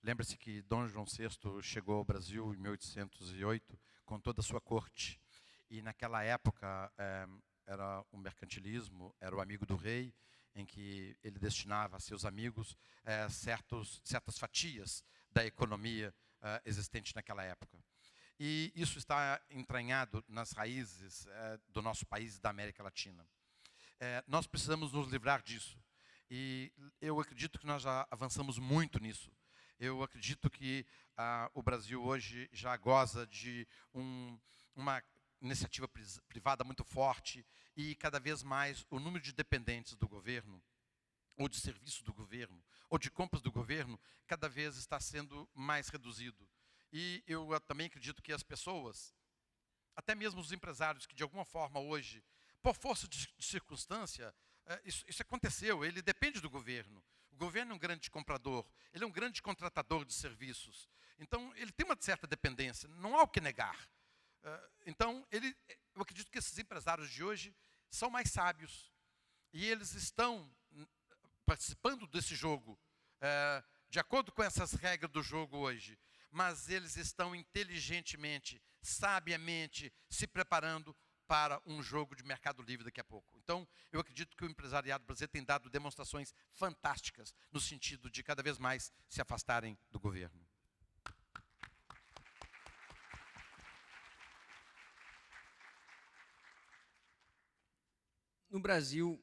Lembre-se que Dom João VI chegou ao Brasil em 1808 com toda a sua corte. E naquela época era o mercantilismo, era o amigo do rei, em que ele destinava a seus amigos certas fatias da economia existente naquela época. E isso está entranhado nas raízes do nosso país e da América Latina. Nós precisamos nos livrar disso. E eu acredito que nós já avançamos muito nisso. Eu acredito que o Brasil hoje já goza de uma iniciativa privada muito forte, e cada vez mais o número de dependentes do governo, ou de serviço do governo, ou de compras do governo, cada vez está sendo mais reduzido. E eu também acredito que as pessoas, até mesmo os empresários que de alguma forma hoje, por força de circunstância, isso aconteceu, ele depende do governo. O governo é um grande comprador, ele é um grande contratador de serviços. Então, ele tem uma certa dependência, não há o que negar. Então, eu acredito que esses empresários de hoje são mais sábios. E eles estão participando desse jogo, de acordo com essas regras do jogo hoje. Mas eles estão inteligentemente, sabiamente, se preparando para um jogo de mercado livre daqui a pouco. Então, eu acredito que o empresariado brasileiro tem dado demonstrações fantásticas no sentido de cada vez mais se afastarem do governo. No Brasil,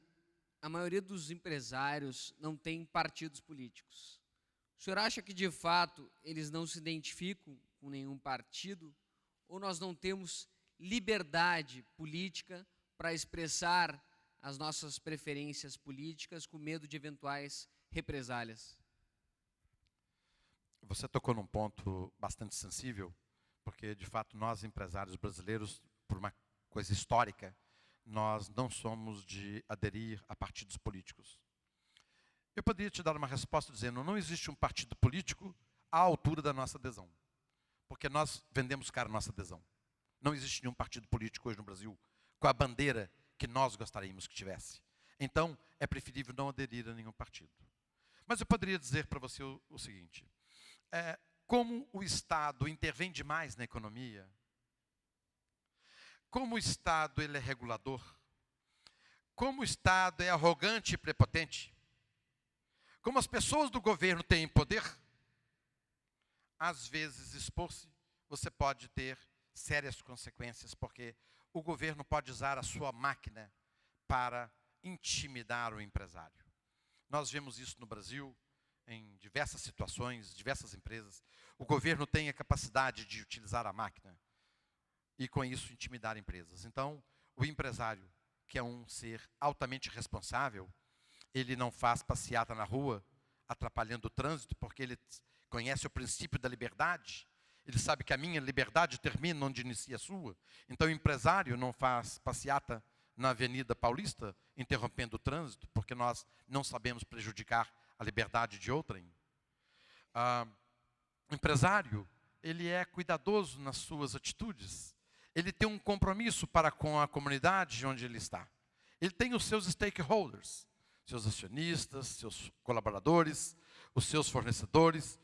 a maioria dos empresários não tem partidos políticos. O senhor acha que, de fato, eles não se identificam com nenhum partido? Ou nós não temos liberdade política para expressar as nossas preferências políticas com medo de eventuais represálias? Você tocou num ponto bastante sensível, porque, de fato, nós, empresários brasileiros, por uma coisa histórica, nós não somos de aderir a partidos políticos. Eu poderia te dar uma resposta dizendo, não existe um partido político à altura da nossa adesão, porque nós vendemos caro a nossa adesão. Não existe nenhum partido político hoje no Brasil com a bandeira que nós gostaríamos que tivesse. Então, é preferível não aderir a nenhum partido. Mas eu poderia dizer para você o seguinte, como o Estado intervém demais na economia, como o Estado ele é regulador, como o Estado é arrogante e prepotente, como as pessoas do governo têm poder, às vezes expor-se, você pode ter sérias consequências, porque o governo pode usar a sua máquina para intimidar o empresário. Nós vemos isso no Brasil, em diversas situações, diversas empresas. O governo tem a capacidade de utilizar a máquina e, com isso, intimidar empresas. Então, o empresário, que é um ser altamente responsável, ele não faz passeata na rua, atrapalhando o trânsito, porque ele conhece o princípio da liberdade. Ele sabe que a minha liberdade termina onde inicia a sua. Então, o empresário não faz passeata na Avenida Paulista, interrompendo o trânsito, porque nós não sabemos prejudicar a liberdade de outrem. O empresário, ele é cuidadoso nas suas atitudes. Ele tem um compromisso para com a comunidade onde ele está. Ele tem os seus stakeholders, seus acionistas, seus colaboradores, os seus fornecedores,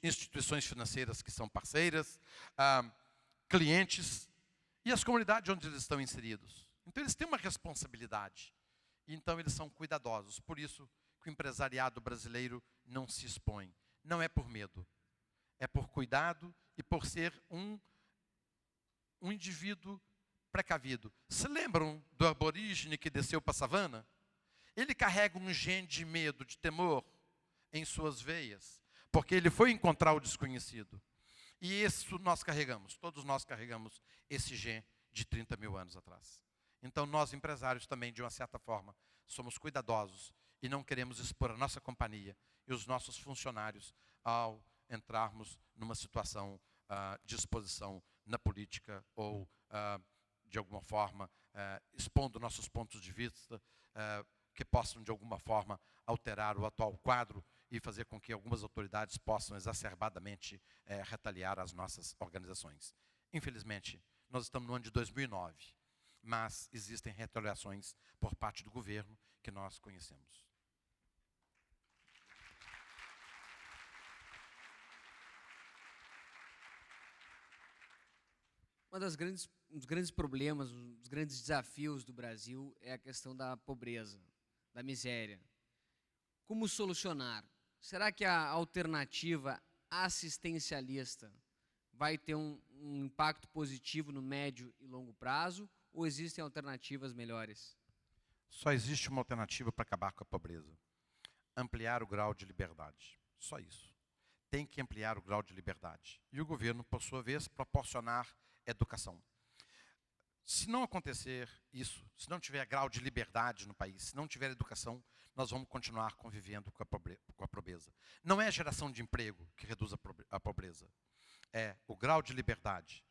instituições financeiras que são parceiras, clientes e as comunidades onde eles estão inseridos. Então, eles têm uma responsabilidade. Então, eles são cuidadosos. Por isso que o empresariado brasileiro não se expõe. Não é por medo. É por cuidado e por ser um indivíduo precavido. Se lembram do aborígene que desceu para a savana? Ele carrega um gene de medo, de temor em suas veias, porque ele foi encontrar o desconhecido. E isso nós carregamos, todos nós carregamos esse gene de 30 mil anos atrás. Então, nós, empresários, também, de uma certa forma, somos cuidadosos e não queremos expor a nossa companhia e os nossos funcionários ao entrarmos numa situação de exposição na política ou, de alguma forma, expondo nossos pontos de vista que possam, de alguma forma, alterar o atual quadro e fazer com que algumas autoridades possam exacerbadamente retaliar as nossas organizações. Infelizmente, nós estamos no ano de 2009, mas existem retaliações por parte do governo que nós conhecemos. Um dos grandes problemas, um dos grandes desafios do Brasil é a questão da pobreza, da miséria. Como solucionar? Será que a alternativa assistencialista vai ter um impacto positivo no médio e longo prazo, ou existem alternativas melhores? Só existe uma alternativa para acabar com a pobreza. Ampliar o grau de liberdade. Só isso. Tem que ampliar o grau de liberdade. E o governo, por sua vez, proporcionar educação. Se não acontecer isso, se não tiver grau de liberdade no país, se não tiver educação, nós vamos continuar convivendo com a pobreza. Não é a geração de emprego que reduz a pobreza. É o grau de liberdade.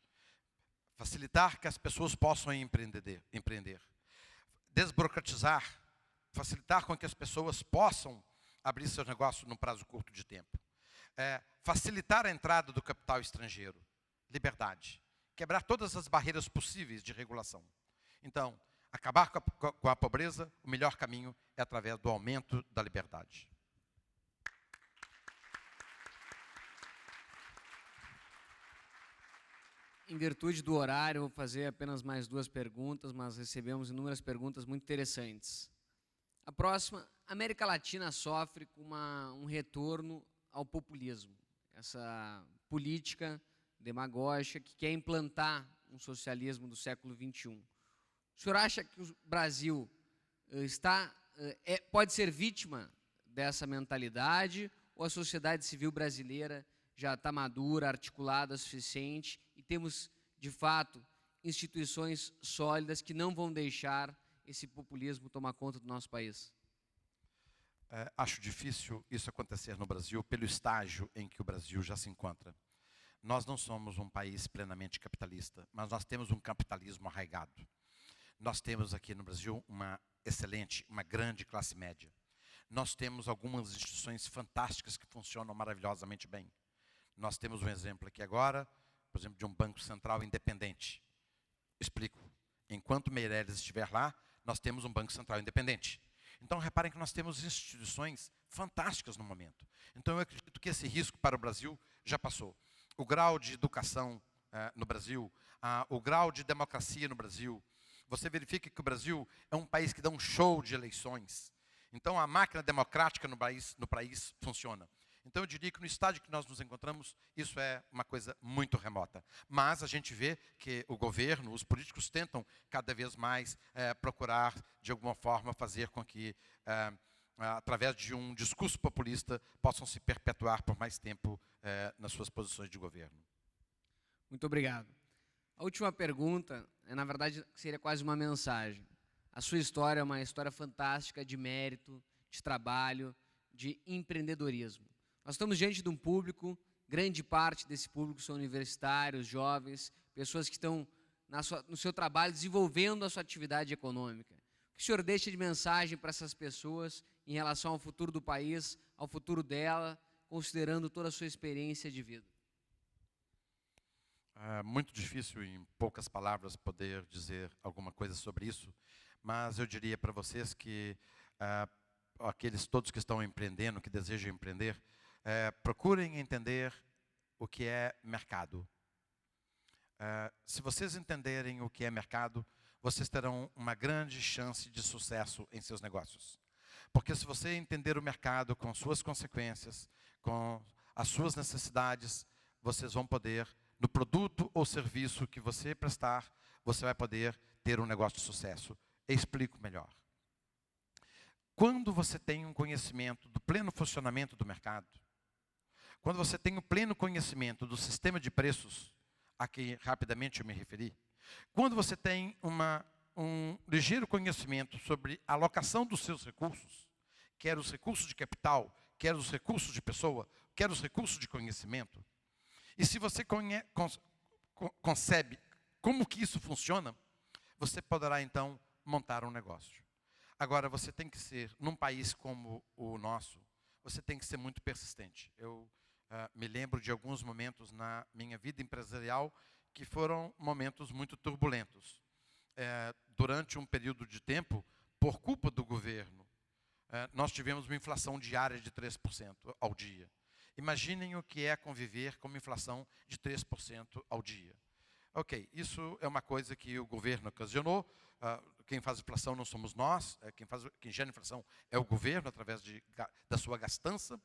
Facilitar que as pessoas possam empreender. Desburocratizar, facilitar com que as pessoas possam abrir seus negócios num prazo curto de tempo. Facilitar a entrada do capital estrangeiro. Liberdade. Quebrar todas as barreiras possíveis de regulação. Então, acabar com a pobreza, o melhor caminho é através do aumento da liberdade. Em virtude do horário, eu vou fazer apenas mais 2 perguntas, mas recebemos inúmeras perguntas muito interessantes. A próxima, a América Latina sofre com um retorno ao populismo, essa política demagógica que quer implantar um socialismo do século XXI. O senhor acha que o Brasil pode ser vítima dessa mentalidade, ou a sociedade civil brasileira já está madura, articulada o suficiente, e temos, de fato, instituições sólidas que não vão deixar esse populismo tomar conta do nosso país? Acho difícil isso acontecer no Brasil pelo estágio em que o Brasil já se encontra. Nós não somos um país plenamente capitalista, mas nós temos um capitalismo arraigado. Nós temos aqui no Brasil uma grande classe média. Nós temos algumas instituições fantásticas que funcionam maravilhosamente bem. Nós temos um exemplo aqui agora, por exemplo, de um banco central independente. Explico. Enquanto Meirelles estiver lá, nós temos um banco central independente. Então, reparem que nós temos instituições fantásticas no momento. Então, eu acredito que esse risco para o Brasil já passou. O grau de educação no Brasil, o grau de democracia no Brasil, você verifica que o Brasil é um país que dá um show de eleições. Então, a máquina democrática no país funciona. Então, eu diria que no estágio que nós nos encontramos, isso é uma coisa muito remota. Mas a gente vê que o governo, os políticos tentam cada vez mais procurar, de alguma forma, fazer com que, através de um discurso populista, possam se perpetuar por mais tempo nas suas posições de governo. Muito obrigado. A última pergunta, na verdade, seria quase uma mensagem. A sua história é uma história fantástica de mérito, de trabalho, de empreendedorismo. Nós estamos diante de um público, grande parte desse público são universitários, jovens, pessoas que estão no seu trabalho desenvolvendo a sua atividade econômica. O que o senhor deixa de mensagem para essas pessoas em relação ao futuro do país, ao futuro dela, considerando toda a sua experiência de vida? É muito difícil, em poucas palavras, poder dizer alguma coisa sobre isso, mas eu diria para vocês que aqueles todos que estão empreendendo, que desejam empreender, procurem entender o que é mercado. Se vocês entenderem o que é mercado, vocês terão uma grande chance de sucesso em seus negócios. Porque se você entender o mercado com suas consequências, com as suas necessidades, vocês vão poder, no produto ou serviço que você prestar, você vai poder ter um negócio de sucesso. Eu explico melhor. Quando você tem um conhecimento do pleno funcionamento do mercado, quando você tem o pleno conhecimento do sistema de preços, a que rapidamente eu me referi, quando você tem um ligeiro conhecimento sobre a alocação dos seus recursos, quer os recursos de capital, quer os recursos de pessoa, quer os recursos de conhecimento, e se você concebe como que isso funciona, você poderá então montar um negócio. Agora, você tem que ser, num país como o nosso, você tem que ser muito persistente. Eu me lembro de alguns momentos na minha vida empresarial que foram momentos muito turbulentos. Durante um período de tempo, por culpa do governo, nós tivemos uma inflação diária de 3% ao dia. Imaginem o que é conviver com uma inflação de 3% ao dia. Ok, isso é uma coisa que o governo ocasionou. Quem faz inflação não somos nós, quem gera inflação é o governo, através da sua gastança.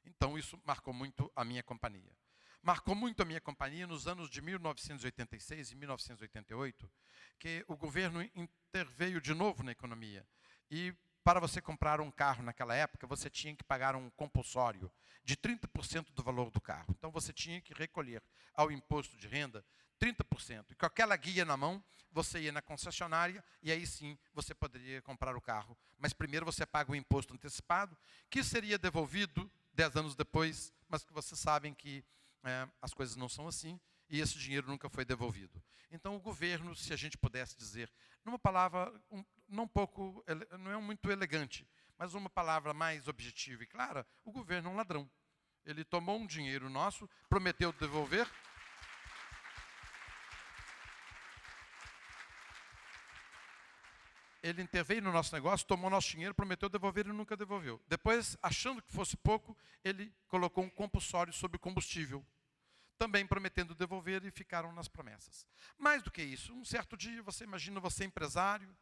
Então, isso marcou muito a minha companhia. Marcou muito a minha companhia nos anos de 1986 e 1988, que o governo interveio de novo na economia. E para você comprar um carro naquela época, você tinha que pagar um compulsório de 30% do valor do carro. Então, você tinha que recolher ao imposto de renda 30%. E com aquela guia na mão, você ia na concessionária e aí sim você poderia comprar o carro. Mas primeiro você paga o imposto antecipado, que seria devolvido 10 anos depois, mas que vocês sabem que as coisas não são assim e esse dinheiro nunca foi devolvido. Então, o governo, se a gente pudesse dizer, numa palavra não é muito elegante, mas uma palavra mais objetiva e clara, o governo é um ladrão. Ele tomou um dinheiro nosso, prometeu devolver. Ele interveio no nosso negócio, tomou nosso dinheiro, prometeu devolver e nunca devolveu. Depois, achando que fosse pouco, ele colocou um compulsório sobre combustível. também prometendo devolver e ficaram nas promessas. Mais do que isso, um certo dia, você imagina você empresário,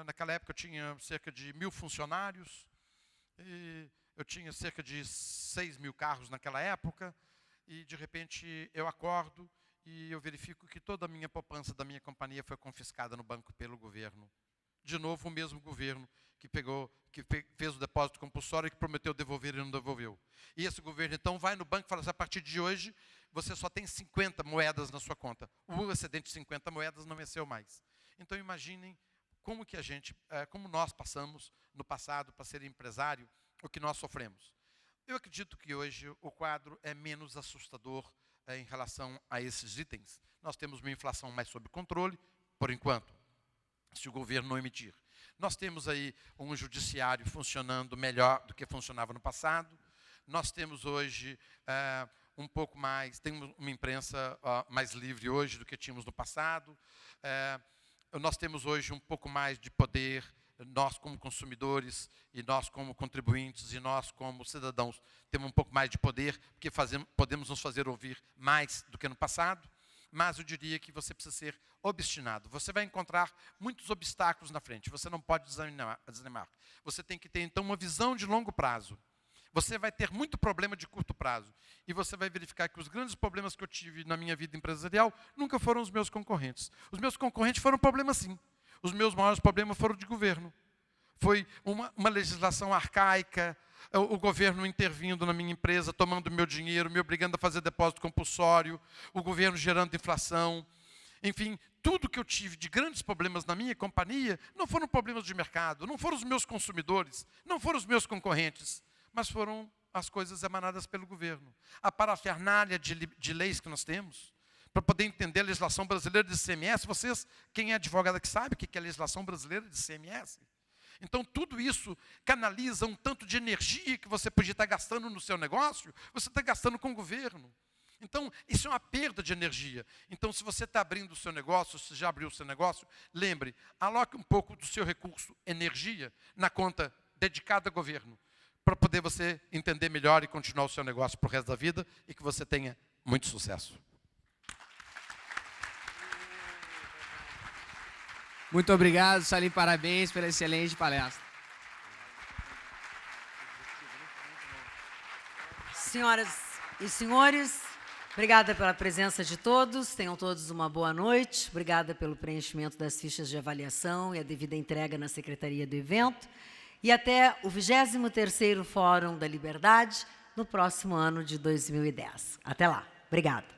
naquela época eu tinha cerca de 1.000 funcionários, e eu tinha cerca de 6.000 carros naquela época, e de repente eu acordo e eu verifico que toda a minha poupança da minha companhia foi confiscada no banco pelo governo. De novo, o mesmo governo que fez o depósito compulsório e que prometeu devolver e não devolveu. E esse governo, então, vai no banco e fala assim, a partir de hoje, você só tem 50 moedas na sua conta. O excedente de 50 moedas não é seu mais. Então, imaginem como que como nós passamos no passado para ser empresário, o que nós sofremos. Eu acredito que hoje o quadro é menos assustador em relação a esses itens. Nós temos uma inflação mais sob controle, por enquanto, se o governo não emitir. Nós temos aí um judiciário funcionando melhor do que funcionava no passado. Nós temos hoje um pouco mais, temos uma imprensa mais livre hoje do que tínhamos no passado. Nós temos hoje um pouco mais de poder, nós como consumidores, e nós como contribuintes, e nós como cidadãos, temos um pouco mais de poder, porque podemos nos fazer ouvir mais do que no passado. Mas eu diria que você precisa ser obstinado. Você vai encontrar muitos obstáculos na frente. Você não pode desanimar. Você tem que ter, então, uma visão de longo prazo. Você vai ter muito problema de curto prazo. E você vai verificar que os grandes problemas que eu tive na minha vida empresarial nunca foram os meus concorrentes. Os meus concorrentes foram problemas, sim. Os meus maiores problemas foram de governo. Foi uma legislação arcaica, o governo intervindo na minha empresa, tomando meu dinheiro, me obrigando a fazer depósito compulsório, o governo gerando inflação. Enfim, tudo que eu tive de grandes problemas na minha companhia não foram problemas de mercado, não foram os meus consumidores, não foram os meus concorrentes, mas foram as coisas emanadas pelo governo. A parafernália de leis que nós temos, para poder entender a legislação brasileira de ICMS, quem é advogado que sabe o que é a legislação brasileira de ICMS? Então, tudo isso canaliza um tanto de energia que você podia estar gastando no seu negócio, você está gastando com o governo. Então, isso é uma perda de energia. Então, se você está abrindo o seu negócio, se já abriu o seu negócio, lembre, aloque um pouco do seu recurso, energia, na conta dedicada ao governo, para poder você entender melhor e continuar o seu negócio para o resto da vida e que você tenha muito sucesso. Muito obrigado, Salim, parabéns pela excelente palestra. Senhoras e senhores, obrigada pela presença de todos, tenham todos uma boa noite, obrigada pelo preenchimento das fichas de avaliação e a devida entrega na secretaria do evento, e até o 23º Fórum da Liberdade, no próximo ano de 2010. Até lá. Obrigada.